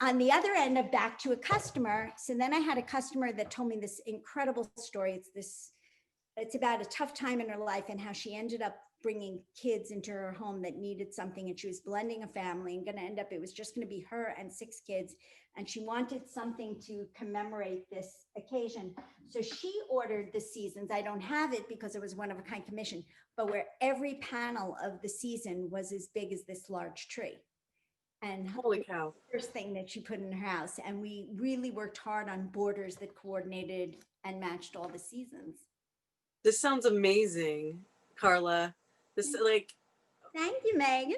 on the other end of back to a customer. So then I had a customer that told me this incredible story. It's about a tough time in her life and how she ended up bringing kids into her home that needed something, and she was blending a family and going to end up, it was just going to be her and 6 kids. And she wanted something to commemorate this occasion. So she ordered the seasons. I don't have it because it was one of a kind commission, but where every panel of the season was as big as this large tree. And holy cow, first thing that she put in her house. And we really worked hard on borders that coordinated and matched all the seasons. This sounds amazing, Karla. This like, thank you, Megan.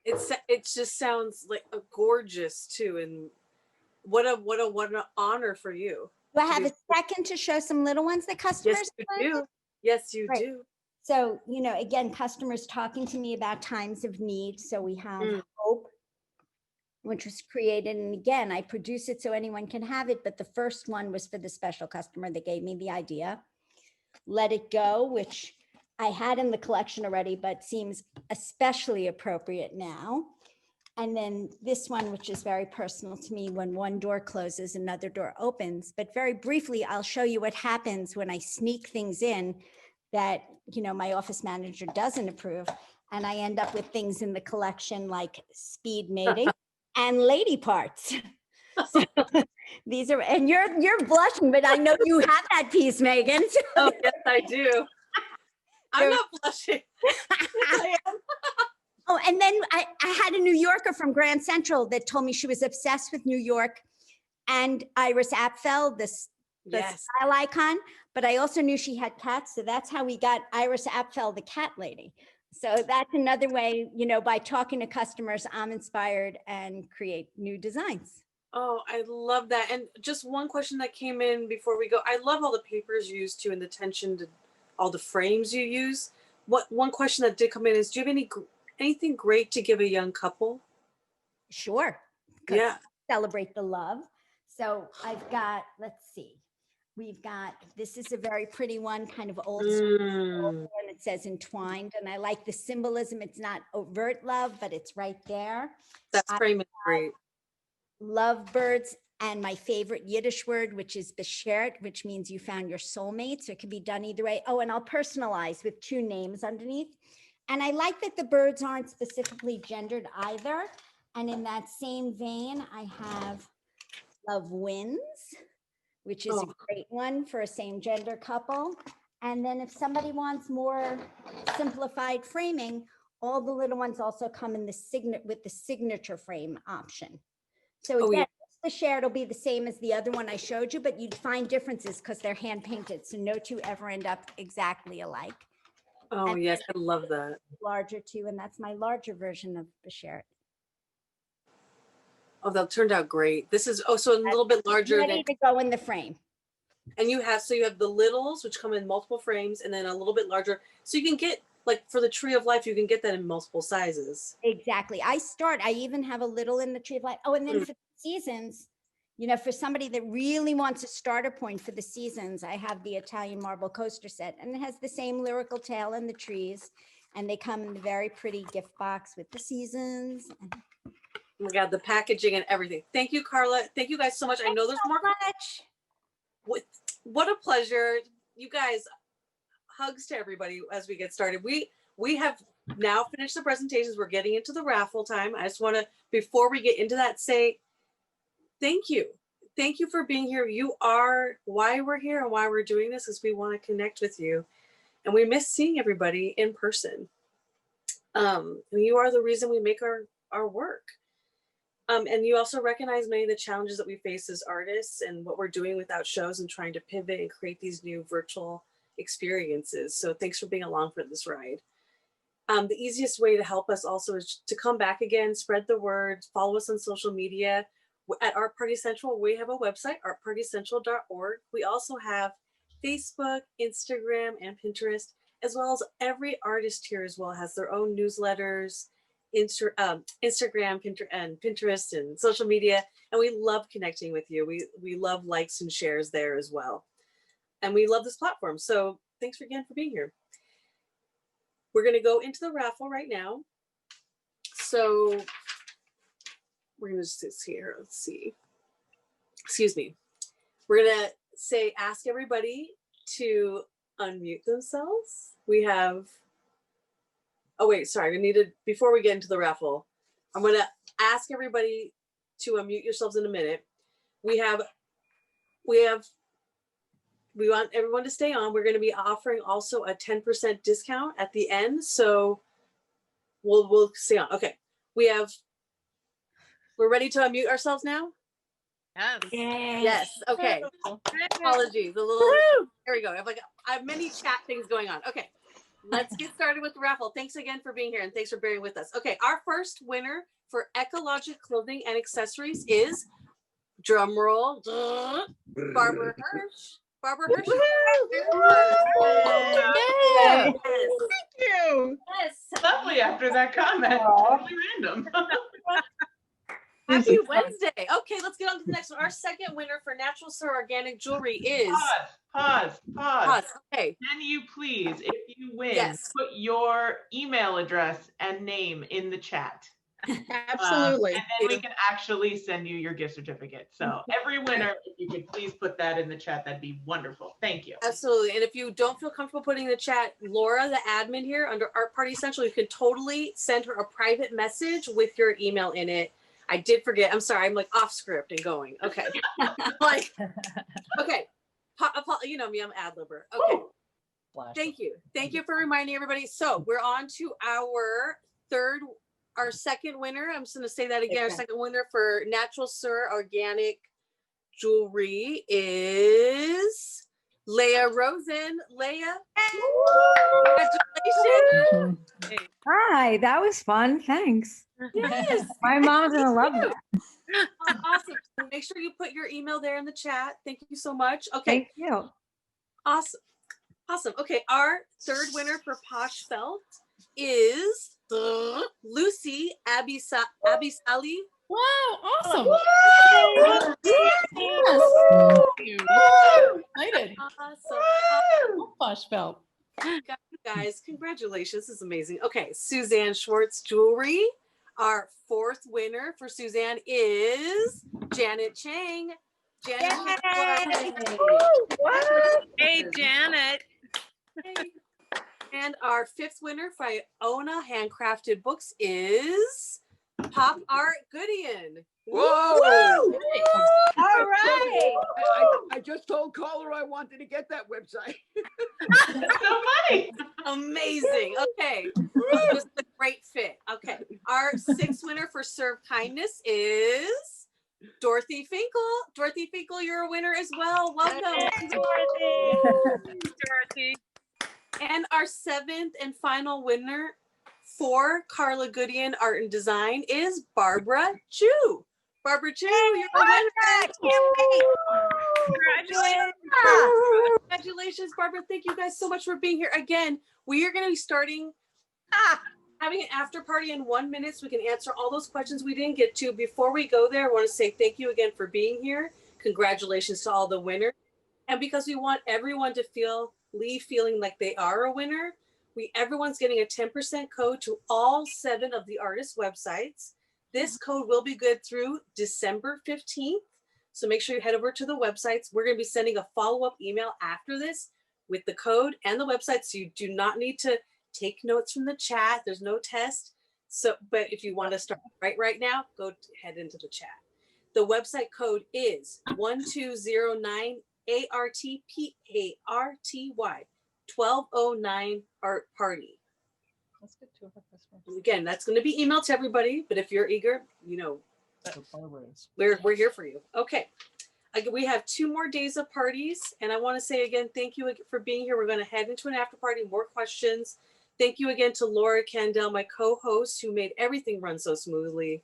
It just sounds like a gorgeous too, and what an honor for you. Do I have a second to show some little ones that customers? Yes, you do. Yes, you do. So, you know, again, customers talking to me about times of need. So we have Hope, which was created. And again, I produce it so anyone can have it. But the first one was for the special customer that gave me the idea. Let It Go, which I had in the collection already, but seems especially appropriate now. And then this one, which is very personal to me, when one door closes, another door opens. But very briefly, I'll show you what happens when I sneak things in that, you know, my office manager doesn't approve. And I end up with things in the collection like speed mating and lady parts. So these are, and you're blushing, but I know you have that piece, Megan. Oh, yes, I do. I'm not blushing. I am. Oh, and then I had a New Yorker from Grand Central that told me she was obsessed with New York and Iris Apfel, the style icon, but I also knew she had cats. So that's how we got Iris Apfel, the cat lady. So that's another way, you know, by talking to customers, I'm inspired and create new designs. Oh, I love that. And just one question that came in before we go. I love all the papers used too, and the attention to all the frames you use. One question that did come in is, do you have anything great to give a young couple? Sure. Yeah. Celebrate the love. So I've got, let's see. We've got, this is a very pretty one, kind of old school, and it says entwined. And I like the symbolism. It's not overt love, but it's right there. That's framing great. Lovebirds, and my favorite Yiddish word, which is beshert, which means you found your soulmate. So it can be done either way. Oh, and I'll personalize with 2 names underneath. And I like that the birds aren't specifically gendered either. And in that same vein, I have Love Wins, which is a great one for a same gender couple. And then if somebody wants more simplified framing, all the little ones also come in the with the signature frame option. So again, the shared will be the same as the other one I showed you, but you'd find differences because they're hand painted. So no 2 ever end up exactly alike. Oh, and yes, I love that. Larger too, and that's my larger version of the shared. Oh, that turned out great. This is so a little bit larger. Ready to go in the frame. And you have the littles, which come in multiple frames, and then a little bit larger. So you can get, like, for the Tree of Life, you can get that in multiple sizes. Exactly. I even have a little in the Tree of Life. Oh, and then for the seasons, you know, for somebody that really wants a starter point for the seasons, I have the Italian marble coaster set, and it has the same lyrical tale and the trees, and they come in the very pretty gift box with the seasons. Oh my God, the packaging and everything. Thank you, Karla. Thank you guys so much. I know there's more. What a pleasure. You guys, hugs to everybody as we get started. We have now finished the presentations. We're getting into the raffle time. I just want to, before we get into that, say thank you. Thank you for being here. You are why we're here and why we're doing this, is we want to connect with you. And we miss seeing everybody in person. And you are the reason we make our work. And you also recognize many of the challenges that we face as artists and what we're doing without shows and trying to pivot and create these new virtual experiences. So thanks for being along for this ride. The easiest way to help us also is to come back again, spread the word, follow us on social media. At Art Party Central, we have a website, artpartycentral.org. We also have Facebook, Instagram, and Pinterest, as well as every artist here as well has their own newsletters, Instagram, Pinterest, and social media. And we love connecting with you. We love likes and shares there as well. And we love this platform. So thanks again for being here. We're going to go into the raffle right now. So we're going to sit here. Let's see. Excuse me. We're going to ask everybody to unmute themselves. We have, oh wait, sorry. Before we get into the raffle, I'm going to ask everybody to unmute yourselves in a minute. We want everyone to stay on. We're going to be offering also a 10% discount at the end. So we'll stay on. Okay. We're ready to unmute ourselves now? Yes. Yes. Okay. Apologies. Here we go. I have many chat things going on. Okay. Let's get started with the raffle. Thanks again for being here and thanks for bearing with us. Okay. Our first winner for Ekologic clothing and accessories is, drum roll, Barbara Hirsch. Barbara Hirsch. Yes. Thank you. Yes. Lovely after that comment. Totally random. Happy Wednesday. Okay, let's get on to the next one. Our second winner for Natural Sur Organic Jewelry is... Pause. Okay. Can you please, if you win, put your email address and name in the chat? Absolutely. And then we can actually send you your gift certificate. So every winner, if you could please put that in the chat, that'd be wonderful. Thank you. Absolutely. And if you don't feel comfortable putting in the chat, Laura, the admin here under Art Party Central, you can totally send her a private message with your email in it. I did forget. I'm sorry. I'm like off script and going. Okay. Okay. You know me, I'm ad-libber. Okay. Thank you. Thank you for reminding everybody. So we're on to our second winner. I'm just going to say that again. Our second winner for Natural Sur Organic Jewelry is Leah Rosen. Leah, congratulations. Hi, that was fun. Thanks. Yes. My mom's gonna love that. Awesome. Make sure you put your email there in the chat. Thank you so much. Okay. Thank you. Awesome. Okay. Our third winner for PoshFELT is Lucy Abisali. Wow, awesome. Yes. Exciting. Awesome. PoshFELT. Guys, congratulations. This is amazing. Okay, Suzanne Schwartz Jewelry. Our fourth winner for Suzanne is Janet Chang. Janet Chang. Hey, Janet. And our fifth winner for Iona Handcrafted Books is Pop Art Goodion. Whoa! Woo! All right. I just told caller I wanted to get that website. So funny. Amazing. Okay. Just a great fit. Okay. Our sixth winner for Serve Kindness is Dorothy Finkel. Dorothy Finkel, you're a winner as well. Welcome. Dorothy. And our seventh and final winner for Karla GUDEON Art and Design is Barbara Chu. Barbara Chu, you're a winner. Congratulations. Congratulations, Barbara. Thank you guys so much for being here. Again, we are going to be starting having an after party in 1 minute so we can answer all those questions we didn't get to. Before we go there, I want to say thank you again for being here. Congratulations to all the winners. And because we want everyone to leave feeling like they are a winner, everyone's getting a 10% code to all 7 of the artists' websites. This code will be good through December 15th. So make sure you head over to the websites. We're going to be sending a follow-up email after this with the code and the website. So you do not need to take notes from the chat. There's no test. So, but if you want to start right now, go head into the chat. The website code is 1209 ARTPARTY 1209 Art Party. That's good too. Again, that's going to be emailed to everybody, but if you're eager, you know, we're here for you. Okay. We have 2 more days of parties, and I want to say again, thank you for being here. We're going to head into an after party, more questions. Thank you again to Laura Candell, my co-host, who made everything run so smoothly.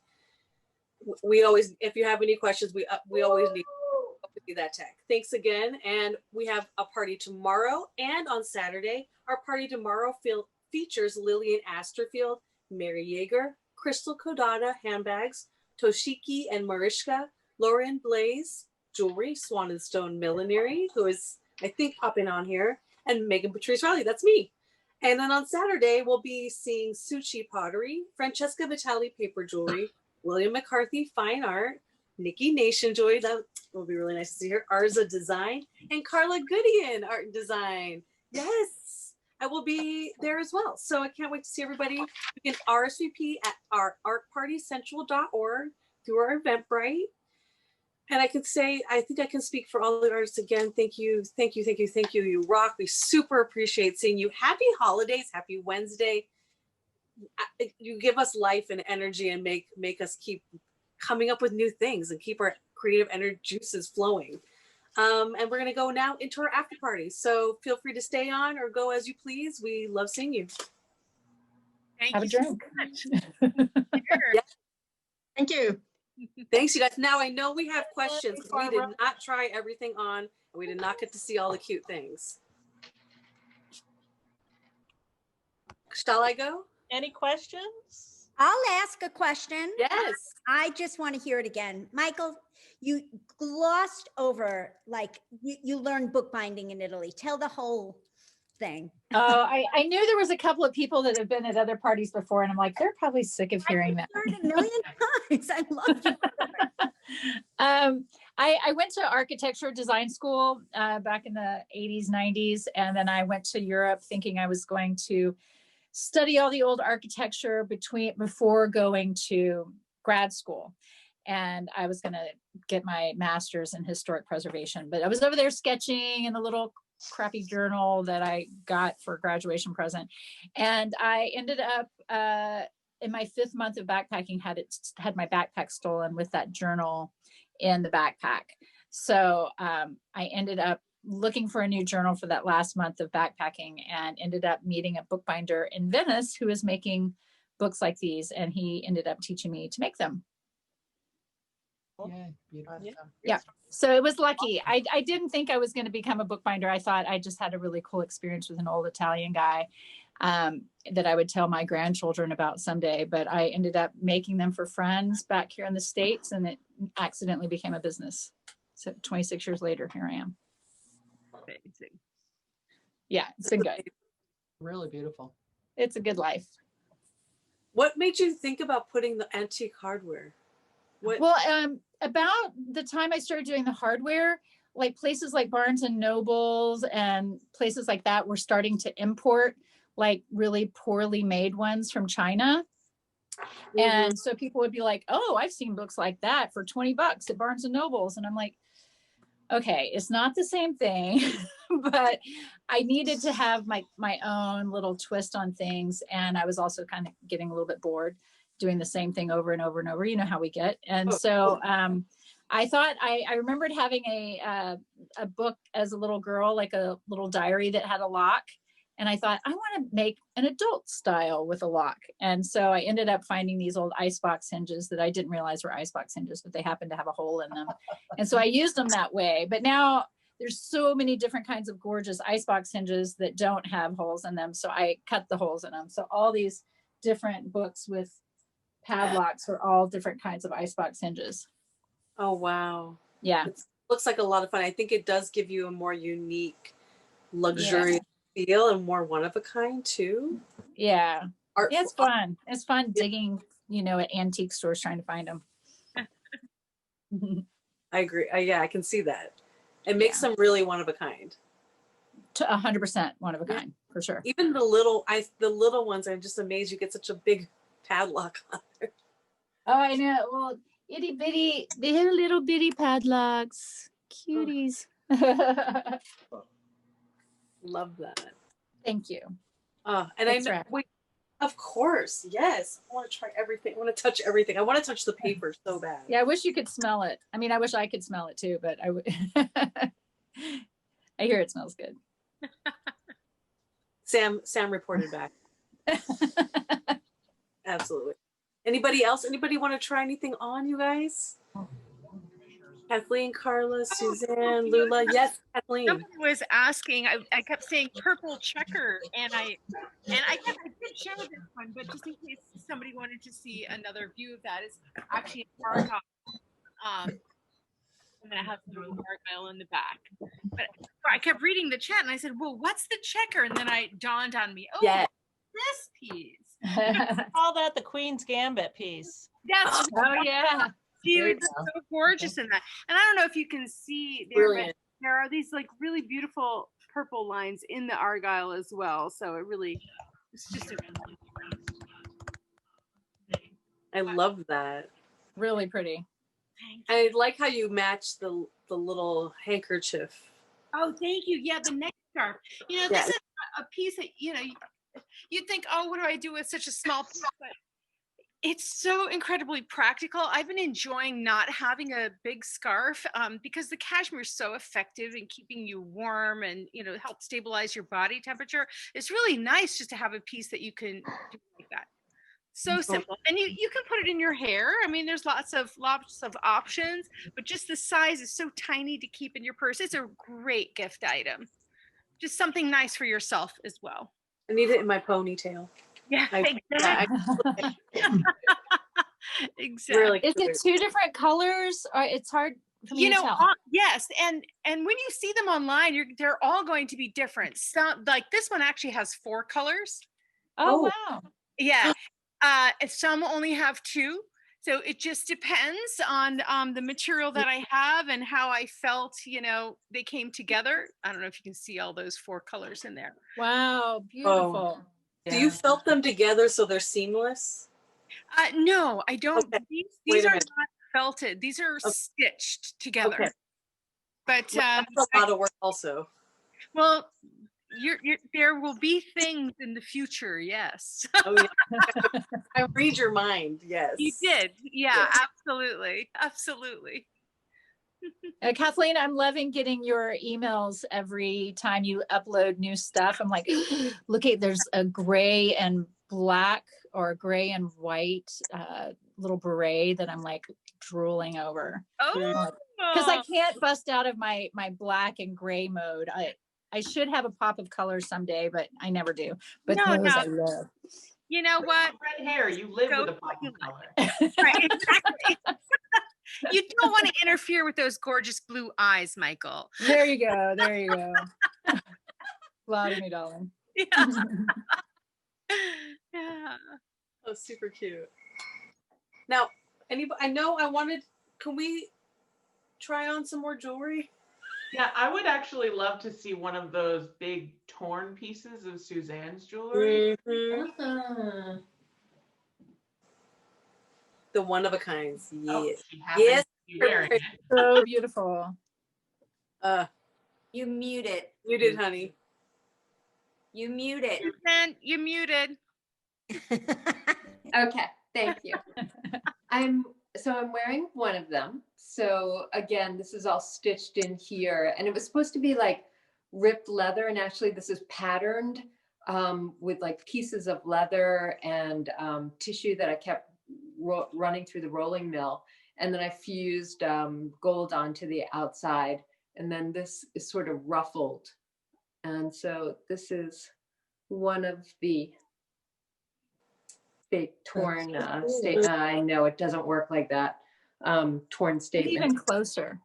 We always, if you have any questions, we always need that tech. Thanks again. And we have a party tomorrow and on Saturday. Our party tomorrow features Lillian Asterfield, Mary Yeager, Crystal Kodada handbags, Toshiki and Mariska, Lauren Blaze jewelry, Swan and Stone Millinery, who is I think popping on here, and Meghan Patrice Reilly, that's me. And then on Saturday we'll be seeing Suchi Pottery, Francesca Vitali paper jewelry, William McCarthy fine art, Nikki Nation jewelry, that will be really nice to see her, Arza Design, and Karla GUDEON art and design. Yes, I will be there as well. So I can't wait to see everybody. You can RSVP at our artpartycentral.org through our Eventbrite. And I could say, I think I can speak for all the artists again. Thank you, thank you, thank you, thank you. You rock. We super appreciate seeing you. Happy holidays, happy Wednesday. You give us life and energy and make us keep coming up with new things and keep our creative energy juices flowing. And we're gonna go now into our after party. So feel free to stay on or go as you please. We love seeing you. Have a drink. Thank you. Thanks, you guys. Now I know we have questions because we did not try everything on and we did not get to see all the cute things. Shall I go? Any questions? I'll ask a question. Yes. I just want to hear it again. Mychal, you glossed over, like you learned bookbinding in Italy. Tell the whole thing. Oh, I knew there was a couple of people that have been at other parties before, and I'm like, they're probably sick of hearing that. I've heard a million times. I love you. I went to architecture design school back in the 80s, 90s, and then I went to Europe thinking I was going to study all the old architecture before going to grad school. And I was going to get my master's in historic preservation, but I was over there sketching in the little crappy journal that I got for a graduation present. And I ended up in my 5th month of backpacking had my backpack stolen with that journal in the backpack. So I ended up looking for a new journal for that last month of backpacking and ended up meeting a bookbinder in Venice who was making books like these, and he ended up teaching me to make them. Yeah, so it was lucky. I didn't think I was going to become a bookbinder. I thought I just had a really cool experience with an old Italian guy that I would tell my grandchildren about someday, but I ended up making them for friends back here in the States, and it accidentally became a business. So 26 years later, here I am. amazing. Yeah, it's been good. Really beautiful. It's a good life. What made you think about putting the antique hardware? Well, about the time I started doing the hardware, like places like Barnes and Nobles and places like that were starting to import like really poorly made ones from China. And so people would be like, oh, I've seen books like that for $20 at Barnes and Nobles. And I'm like, okay, it's not the same thing, but I needed to have my own little twist on things. And I was also kind of getting a little bit bored doing the same thing over and over and over. You know how we get. And so I thought I remembered having a book as a little girl, like a little diary that had a lock. And I thought, I want to make an adult style with a lock. And so I ended up finding these old icebox hinges that I didn't realize were icebox hinges, but they happened to have a hole in them. And so I used them that way. But now there's so many different kinds of gorgeous icebox hinges that don't have holes in them. So I cut the holes in them. So all these different books with padlocks are all different kinds of icebox hinges. Oh, wow. Yeah. It looks like a lot of fun. I think it does give you a more unique, luxurious feel and more one of a kind too. Yeah. Artful. It's fun. It's fun digging, you know, at antique stores trying to find them. I agree. Yeah, I can see that. It makes them really one of a kind. 100% one of a kind, for sure. Even the little ones, I'm just amazed you get such a big padlock on there. Oh, I know. Well, itty bitty, they have little bitty padlocks. Cuties. Love that. Thank you. And That's I know, right. wait, of course, yes. I want to try everything. I want to touch everything. I want to touch the paper so bad. Yeah, I wish you could smell it. I mean, I wish I could smell it too, but I would. I hear it smells good. Sam reported back. Absolutely. Anybody else? Anybody want to try anything on, you guys? Kathleen, Karla, Suzanne, Lula. Yes, Kathleen. Somebody was asking. I kept saying purple checker, and I did share this one, but just in case somebody wanted to see another view of that, it's actually an argyle. And then it has a little argyle in the back. But I kept reading the chat, and I said, "Well, what's the checker?" And then it dawned on me, oh, yeah, this piece. Call that the Queen's Gambit piece. That's yeah. It's so gorgeous in that. And I don't know if you can see there, but there are these like really beautiful purple lines in the argyle as well. So it's just I love that. Really pretty. I like how you match the little handkerchief. Oh, thank you. Yeah, the neck scarf. You know, this is a piece that, you know, you'd think, oh, what do I do with such a small piece? But it's so incredibly practical. I've been enjoying not having a big scarf because the cashmere is so effective in keeping you warm and, you know, help stabilize your body temperature. It's really nice just to have a piece that you can do like that. So simple. And you can put it in your hair. I mean, there's lots of options, but just the size is so tiny to keep in your purse. It's a great gift item. Just something nice for yourself as well. I need it in my ponytail. Yeah, exactly. Exactly. Really Is it two different colors, or it's hard for me to tell? Yes, and when you see them online, they're all going to be different. Some, like this one actually has 4 colors. Oh wow. Yeah. Some only have 2. So it just depends on the material that I have and how I felt, you know, they came together. I don't know if you can see all those 4 colors in there. Wow, beautiful. Oh. Do you felt them together so they're seamless? No, I don't. Okay. These are not felted. These are stitched together. Okay. But that's a lot of work also. Well, there will be things in the future. Yes. Oh, yeah. I read your mind. Yes. You did. Yeah, absolutely. Absolutely. Kathleen, I'm loving getting your emails every time you upload new stuff. I'm like, look at, there's a gray and black or a gray and white little beret that I'm like drooling over. Oh, because I can't bust out of my black and gray mode. I should have a pop of color someday, but I never do. But those I love. You know what? Red hair, you live with a pop of color. Right, exactly. You don't want to interfere with those gorgeous blue eyes, Mychal. There you go. There you go. Flatter me, darling. Yeah. Yeah. Oh, super cute. Now, I know I wanted, can we try on some more jewelry? Yeah, I would actually love to see one of those big torn pieces of Suzanne's jewelry. Mm-hmm. The one of a kinds. Oh, Yes. she happens Yes. to be wearing it. So beautiful. You muted. Muted, honey. You muted. Suzanne, you're muted. Okay, thank you. I'm wearing one of them. So again, this is all stitched in here, and it was supposed to be like ripped leather, and actually this is patterned with like pieces of leather and tissue that I kept running through the rolling mill, and then I fused gold onto the outside, and then this is sort of ruffled, and so this is one of the big torn I know it doesn't work like that. Torn statement. Even closer.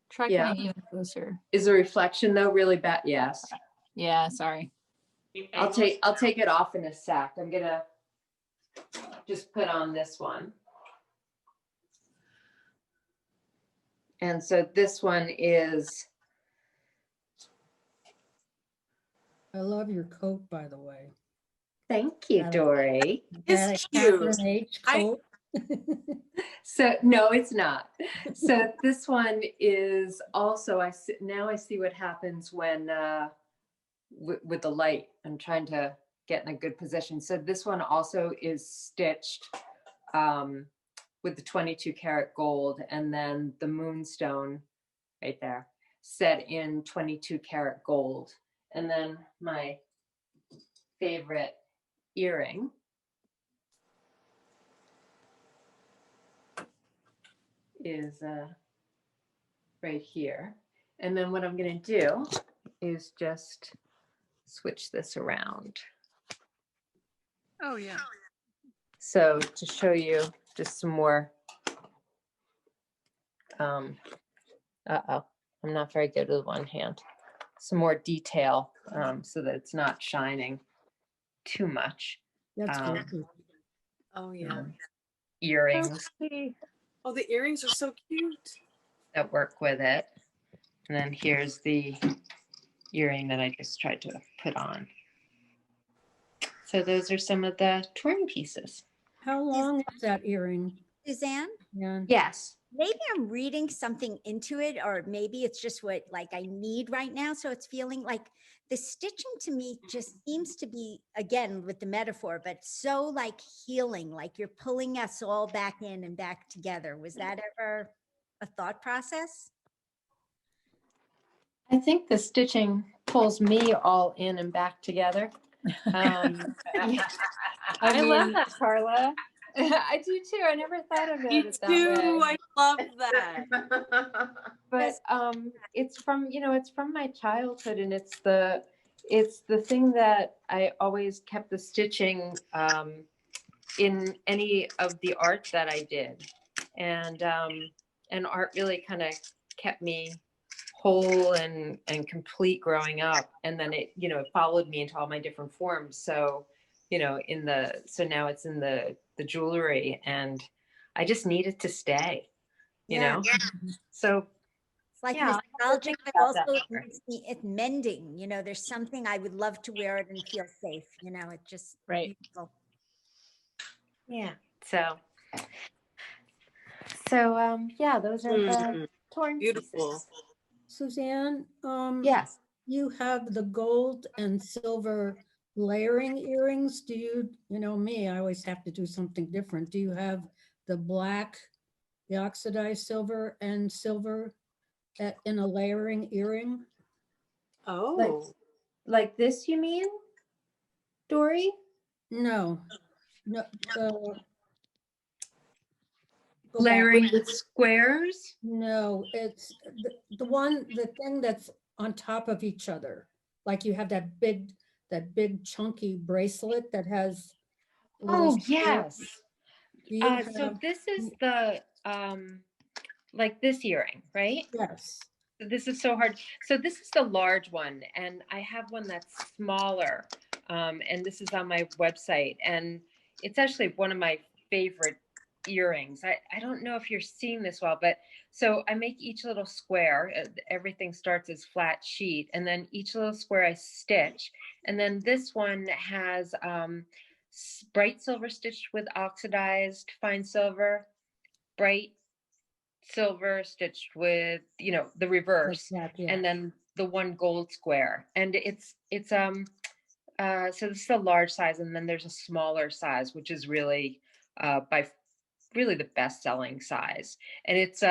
Try Yeah. getting even closer. Is the reflection though really bad? Yes. Yeah, sorry. I'll take it off in a sec. I'm gonna just put on this one. And so this one is, I love your coat, by the way. thank you, Dory. It's cute. H coat. So no, it's not. So this one is also, now I see what happens when with the light. I'm trying to get in a good position. So this one also is stitched with the 22 karat gold, and then the moonstone right there set in 22 karat gold. And then my favorite earring is right here. And then what I'm going to do is just switch this around. Oh, yeah. So to show you just some more, I'm not very good with one hand. Some more detail so that it's not shining too much. That's good. Oh, yeah. Earrings Oh, the earrings are so cute. that work with it. And then here's the earring that I just tried to put on. So those are some of the torn pieces. How long is that earring? Suzanne? Yeah. Yes. Maybe I'm reading something into it, or maybe it's just what like I need right now. So it's feeling like the stitching to me just seems to be, again, with the metaphor, but so like healing, like you're pulling us all back in and back together. Was that ever a thought process? I think the stitching pulls me all in and back together. I love that, Karla. I do too. I never thought of Me it that too. way. I love that. But it's from, it's from my childhood, and it's the thing that I always kept the stitching in any of the art that I did, and art really kind of kept me whole and complete growing up, and then it it followed me into all my different forms. So now it's in the jewelry, and I just need it to stay. Yeah. So It's like nostalgic, but also it's mending. There's something I would love to wear it and feel safe. It just beautiful. Yeah. So yeah, those are the torn beautiful pieces. Suzanne, Yes. you have the gold and silver layering earrings. Do you me, I always have to do something different. Do you have the black, the oxidized silver and silver in a layering earring? Oh. Like this, you mean, Dory? No. Layering with squares? No, it's the thing that's on top of each other. Like you have that big chunky bracelet that has. Oh, yes. So this is the like this earring, right? Yes. This is so hard. So this is the large one, and I have one that's smaller. And this is on my website, and it's actually one of my favorite earrings. I don't know if you're seeing this well, but so I make each little square. Everything starts as flat sheet, and then each little square I stitch. And then this one has bright silver stitched with oxidized fine silver, bright silver stitched with, you know, the reverse, and then the one gold square. And so this is a large size, and then there's a smaller size, which is really by really the best selling size. And it's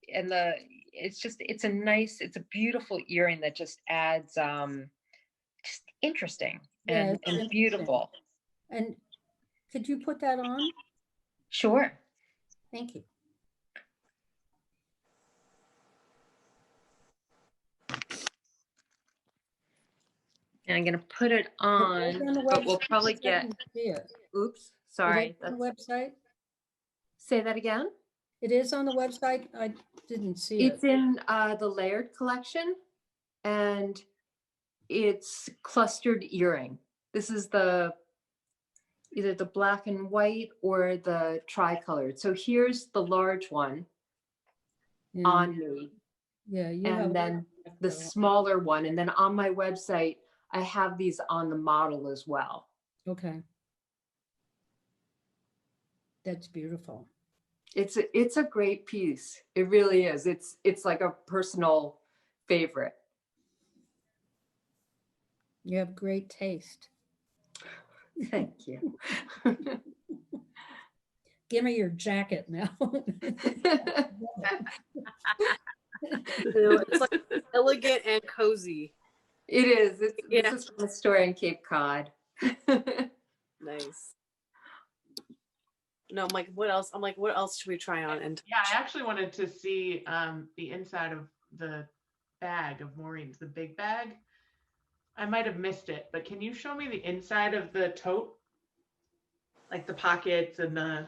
it's a nice, it's a beautiful earring that just adds just interesting Yeah, and it's interesting. beautiful. And could you put that on? Sure. Thank you. And I'm going to put it on, but we'll probably get, oops, sorry. On the website? Say that again? It is on the website? I didn't see it. It's in the layered collection, and it's clustered earring. This is either the black and white or the tri-colored. So here's the large one on me. Yeah, and then the smaller one. And then on my website, I have these on the model as well. Okay. That's beautiful. It's a great piece. It really is. It's like a personal favorite. You have great taste. Thank you. Give me your jacket now. It's like elegant and cozy. It is. This is from a store in Cape Cod. Nice. No, I'm like, what else? I'm like, what else should we try on? And yeah, I actually wanted to see the inside of the bag of Maureen's, the big bag. I might have missed it, but can you show me the inside of the tote? Like the pockets and the...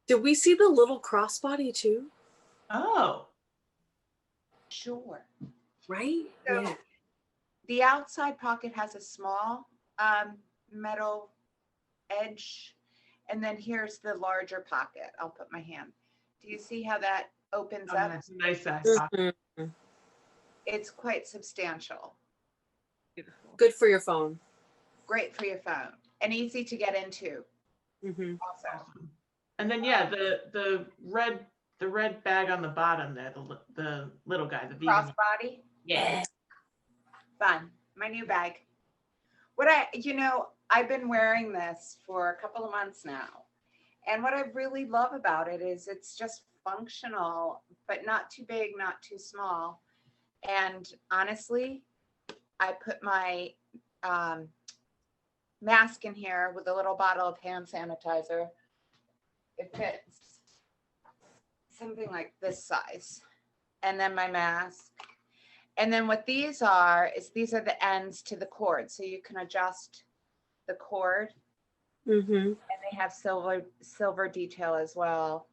Did we see the little crossbody too? Oh. Sure. Right? So yeah. The outside pocket has a small metal edge, and then here's the larger pocket. I'll put my hand. Do you see how that opens up? That's a nice size pocket. It's quite substantial. Beautiful. Good for your phone. Great for your phone and easy to get into. Also. Awesome. And then yeah, the red bag on the bottom there, the little guy, the vegan. Crossbody. Yeah. Fun. My new bag. I've been wearing this for a couple of months now. And what I really love about it is it's just functional, but not too big, not too small. And honestly, I put my mask in here with a little bottle of hand sanitizer. It fits something like this size. And then my mask. And then what these are the ends to the cord. So you can adjust the cord. And they have silver detail as well.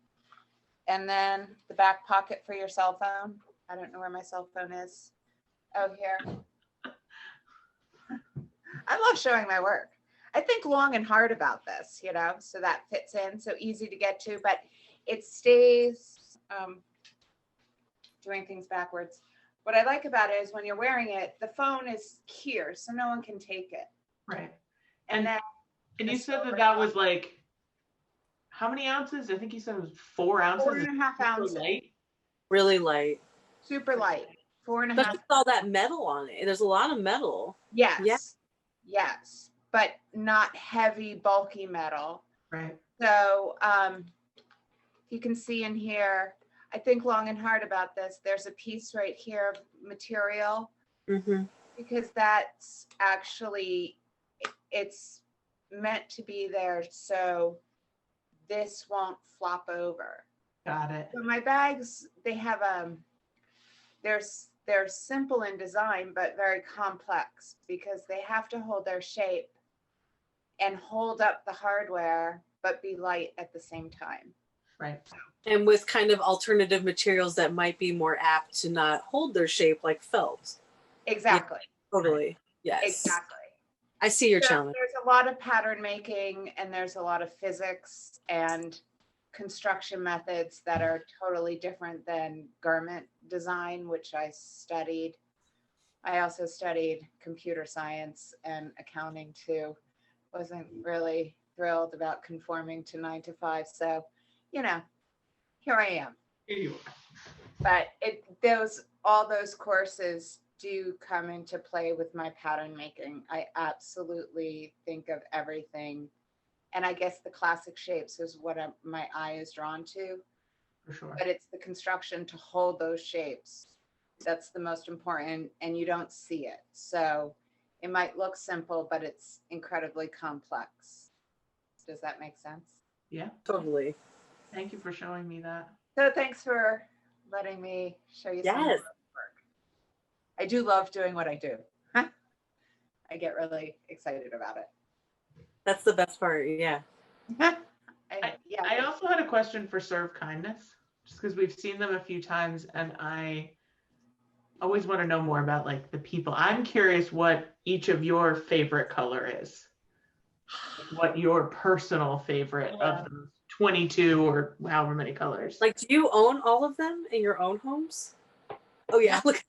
And then the back pocket for your cell phone. I don't know where my cell phone is. Oh, here. I love showing my work. I think long and hard about this, so that fits in, so easy to get to, but it stays, doing things backwards. What I like about it is when you're wearing it, the phone is here, so no one can take it. Right. And then. And you said that was like, how many ounces? I think you said it was 4 ounces. 4.5 ounces. Light. Really light. Super light. 4.5. Look at all that metal on it. There's a lot of metal. Yes. Yeah. Yes. But not heavy, bulky metal. Right. So you can see in here, I think long and hard about this. There's a piece right here of material. Because that's actually, it's meant to be there so this won't flop over. Got it. So my bags, they have they're simple in design but very complex because they have to hold their shape and hold up the hardware but be light at the same time. Right. And with kind of alternative materials that might be more apt to not hold their shape, like felt. Exactly. Yeah, totally. Yes. Exactly. I see your So challenge. there's a lot of pattern making and there's a lot of physics and construction methods that are totally different than garment design, which I studied. I also studied computer science and accounting too. Wasn't really thrilled about conforming to 9 to 5. So, you know, here I am. Here you are. But all those courses do come into play with my pattern making. I absolutely think of everything. And I guess the classic shapes is what my eye is drawn to. For sure. But it's the construction to hold those shapes. That's the most important, and you don't see it. So it might look simple, but it's incredibly complex. Does that make sense? Yeah. Totally. Thank you for showing me that. So thanks for letting me show you some of my work. I do love doing what I do. I get really excited about it. That's the best part. Yeah. I also had a question for Serve Kindness, just because we've seen them a few times, and I always want to know more about like the people. I'm curious what each of your favorite color is. What your personal favorite of the 22 or however many colors. Like, do you own all of them in your own homes? Oh yeah. Look.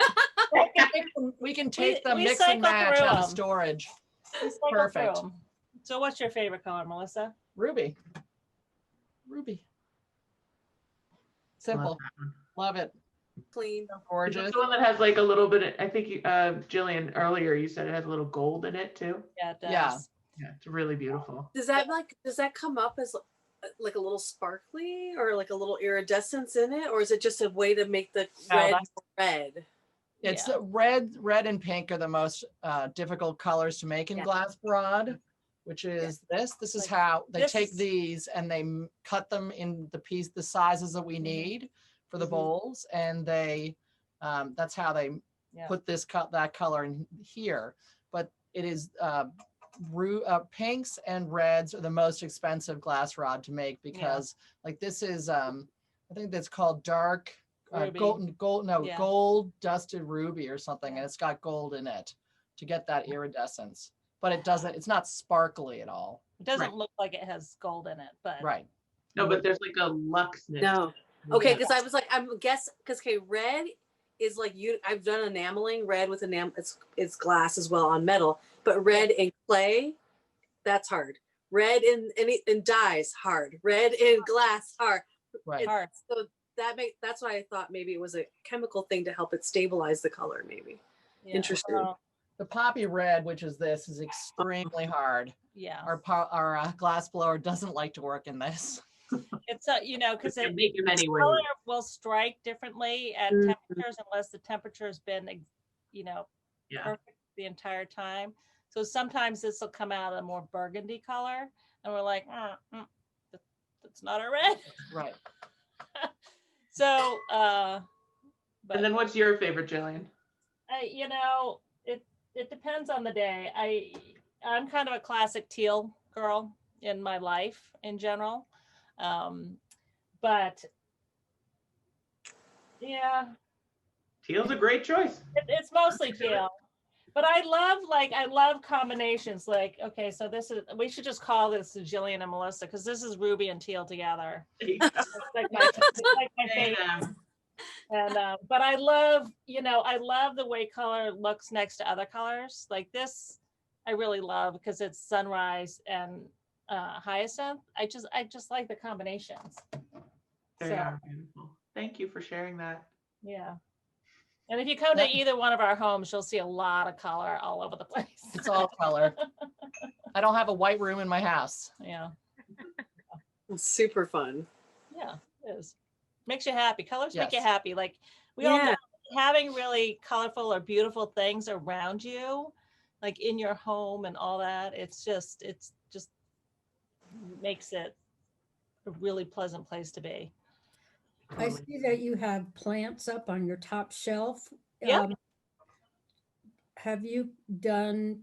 We can take them, we mix and cycle match through out of them. storage. We cycle Perfect. through 'em. So what's your favorite color, Melissa? Ruby. Ruby. Simple. Love it. Clean. Is Gorgeous. it the one that has like a little bit of, I think Jillian, earlier you said it has a little gold in it too? Yeah, it does. Yeah. Yeah, it's really beautiful. Does that come up as like a little sparkly or like a little iridescence in it, or is it just a way to make the red? It's red and pink are the most difficult colors to make in glass brod, which is this. This is how they take these and they cut them in the sizes that we need for the bowls, and they that's how they put that color in here. But it is pinks and reds are the most expensive glass rod to make because like this is I think that's called dark gold dusted ruby or something, and it's got gold in it to get that iridescence, but it's not sparkly at all. It doesn't look like it has gold in it, but No, but there's like a luxness. No. Okay, because I was like, I'm guessing because red is like I've done enameling red with it's glass as well on metal, but red in clay, that's hard. Red in dyes hard. Red in glass hard. Right. So that's why I thought maybe it was a chemical thing to help it stabilize the color. Maybe. Yeah. Interesting. The poppy red, which is this, is extremely hard. Yeah. Our glass blower doesn't like to work in this. It's because the color will strike differently at temperatures unless the temperature has been perfect the entire time. So sometimes this will come out a more burgundy color, and we're like, that's not a red. Right. So, and then what's your favorite, Jillian? It depends on the day. I'm kind of a classic teal girl in my life in general. But yeah. Teal's a great choice. It's mostly teal. But I love combinations. Like, okay, so we should just call this Jillian and Melissa because this is ruby and teal together. It's like my favorite. And but I love the way color looks next to other colors. Like this, I really love because it's sunrise and hyacinth. I just like the combinations. They are beautiful. Thank you for sharing that. Yeah. And if you come to either one of our homes, you'll see a lot of color all over the place. It's all color. I don't have a white room in my house. Yeah. It's super fun. Yeah, it is. Makes you happy. Colors make you happy. Like we all know, having really colorful or beautiful things around you, like in your home and all that, it's just makes it a really pleasant place to be. I see that you have plants up on your top shelf. Yeah. Have you done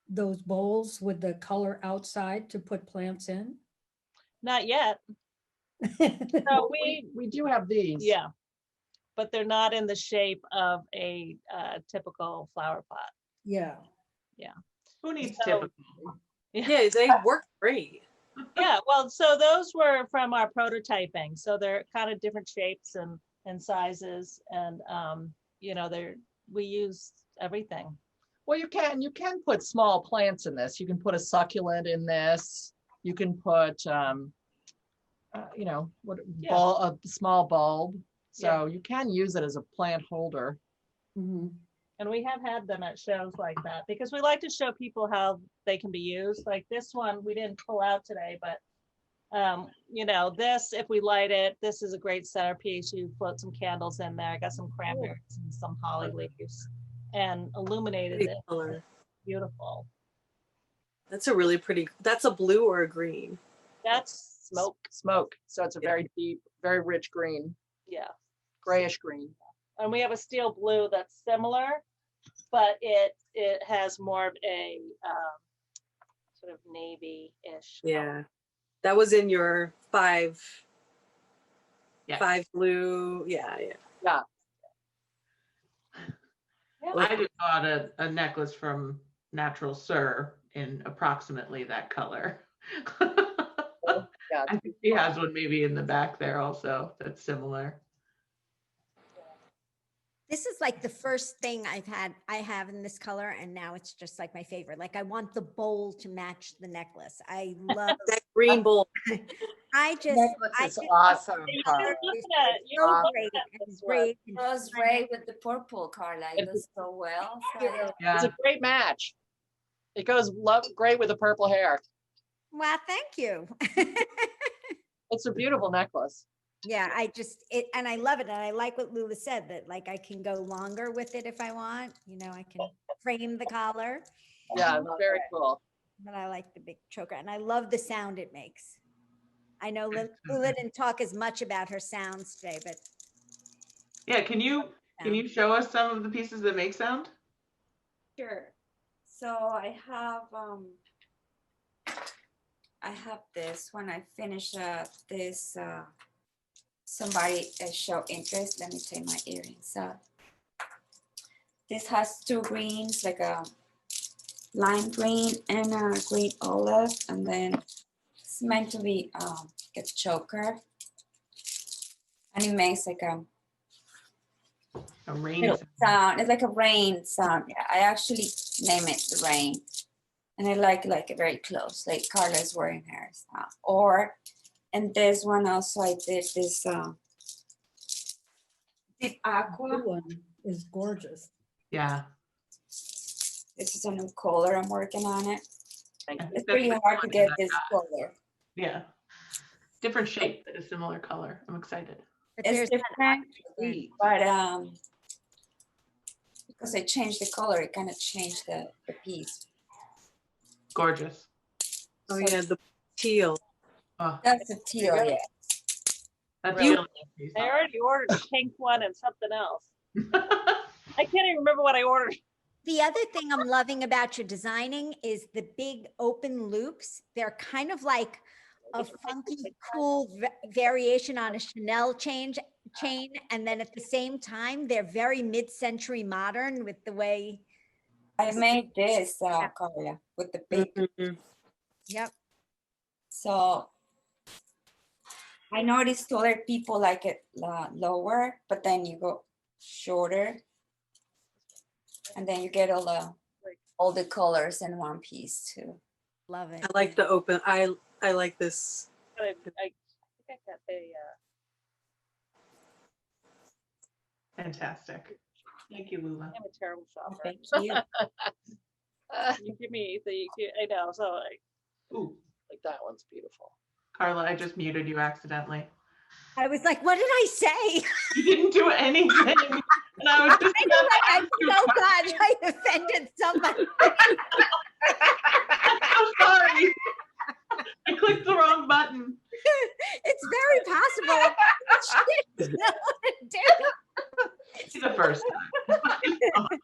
those bowls with the color outside to put plants in? Not yet. So We do have these. yeah, but they're not in the shape of a typical flower pot. Yeah. Yeah. Who needs So- typical? Yeah, they work great. Yeah, well, so those were from our prototyping. So they're kind of different shapes and sizes, and you know, we use everything. Well, you can put small plants in this. You can put a succulent in this. You can put, you know, Yeah. a small bulb. So you can use it as a plant holder. Mhm. And we have had them at shows like that because we like to show people how they can be used. Like this one, we didn't pull out today, but you know, this, if we light it, this is a great centerpiece. You float some candles in there. I got some cranberries and some holly leaves and illuminated Pretty it. color. Beautiful. That's a really pretty, that's a blue or a green? That's smoke. Smoke. So it's a very deep, very rich green, Yeah. grayish green. And we have a steel blue that's similar, but it has more of a sort of navy-ish. Yeah. That was in your five blue. Yeah, yeah. Yeah. Yeah. I just bought a necklace from Natural Sir in approximately that color. Yeah. I think he has one maybe in the back there also that's similar. This is like the first thing I have in this color, and now it's just like my favorite. Like I want the bowl to match the necklace. I love That green bowl. I just, Necklace I is just- awesome, You Karla. can look it's at it. You so can look great at and this one. great and Rose fun. gray with the purple, Karla. It It's- looks so well. So It's Yeah. a great match. It goes great with the purple hair. Wow, thank you. It's a beautiful necklace. Yeah, and I love it. And I like what Lula said, that like I can go longer with it if I want, you know, I can frame the collar, Yeah, it's very cool. but I like the big choker, and I love the sound it makes. I know Lula didn't talk as much about her sounds today, but Yeah, can you show us some of the pieces that make sound? sure. So I have this when I finish this. Somebody show interest. Let me take my earrings out. This has two greens, like a lime green and a green olive, and then it's meant to be a choker, and it makes like a rain little sound. It's like a rain sound. Yeah, I actually name it the rain, and I like it very close, like Karla's wearing hers now. And this one also I did this deep aqua. Blue one is gorgeous. Yeah. This is a new color. I'm working on it. I think It's that's pretty the hard to one get that I this got. color. Yeah. Different shape, but a similar color. I'm excited. It's different, but because I changed the color, it kind of changed the piece. Gorgeous. Oh yeah, the teal. Oh, That's a teal, yeah. that's Really? really nice. I already ordered a pink one and something else. I can't even remember what I ordered. the other thing I'm loving about your designing is the big open loops. They're kind of like a funky, cool variation on a Chanel chain, and then at the same time, they're very mid-century modern with the way. I made this, Karla, with the big. Yep. So I noticed taller people like it lower, but then you go shorter, and then you get all the colors in one piece too. Love it. I like the open. I like this. I think I got a Fantastic. Thank you, Lula. I'm a terrible shopper. Thank you. You give me I know, so Ooh, Like that one's beautiful. Karla, I just muted you accidentally. I was like, what did I say? You didn't do anything. And I was just I feel so glad I offended somebody. I'm so sorry. I clicked the wrong button. It's very possible. Shit, no one did. It's the first time.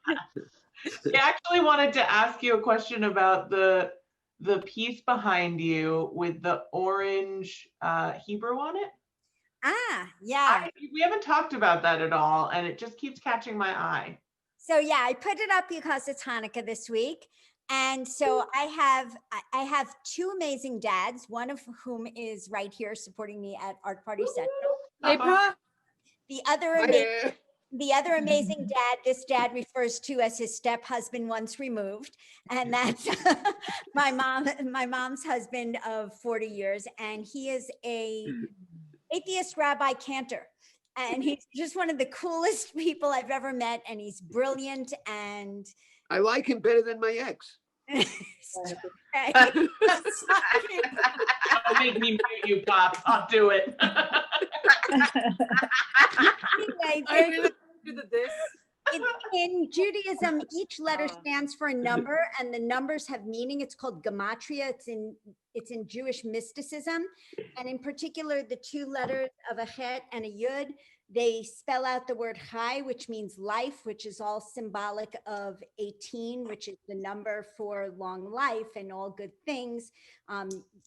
I actually wanted to ask you a question about the the piece behind you with the orange Hebrew on it. Ah, yeah. We haven't talked about that at all, and it just keeps catching my eye. So yeah, I put it up because it's Hanukkah this week. And so I have two amazing dads, one of whom is right here supporting me at Art Party Central. Hey, Pa. The other amazing dad, this dad refers to as his step-husband once removed. And that's my mom's husband of 40 years. And he is a atheist rabbi cantor. And he's just one of the coolest people I've ever met. And he's brilliant. And I like him better than my ex. Don't make me mute you, Pop. I'll do it. Anyway, in Judaism, each letter stands for a number, and the numbers have meaning. It's called gematria. It's in Jewish mysticism, and in particular, the two letters of a chet and a yud, they spell out the word chai, which means life, which is all symbolic of 18, which is the number for long life and all good things.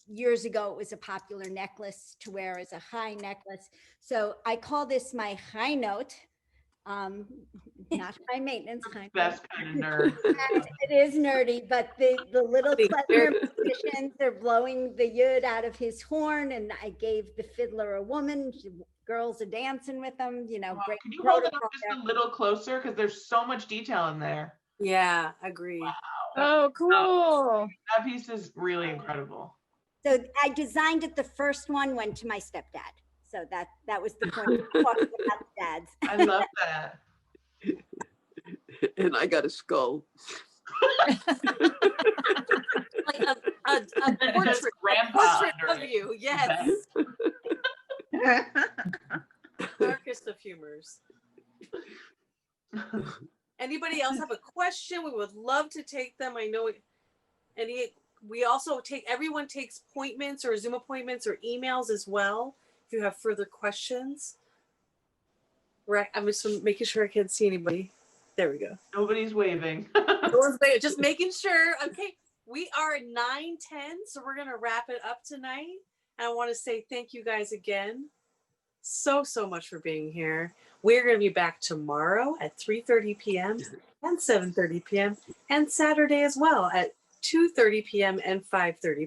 Years ago, it was a popular necklace to wear as a chai necklace. So I call this my chai note. Not high maintenance kind. Best kind of nerd. It is nerdy, but the little clever musicians, they're blowing the yud out of his horn, and I gave the fiddler a woman. Girls are dancing with them, you know. Great. Can you hold it up just a little closer, because there's so much detail in there. Yeah, agree. Wow. Oh, cool. That piece is really incredible. So I designed it. The first one went to my stepdad. So that was the point of talking about dads. I love that. And I got a skull. Like a portrait of you, yes. Darkest of humors. Anybody else have a question? We would love to take them. I know we also everyone takes appointments or Zoom appointments or emails as well. If you have further questions. Right, I'm just making sure I can't see anybody. There we go. Nobody's waving. No one's waving. Just making sure. Okay, we are at 9:10, so we're gonna wrap it up tonight. And I want to say thank you guys again so much for being here. We're gonna be back tomorrow at 3:30 p.m. and 7:30 p.m. and Saturday as well at 2:30 p.m. and 5:30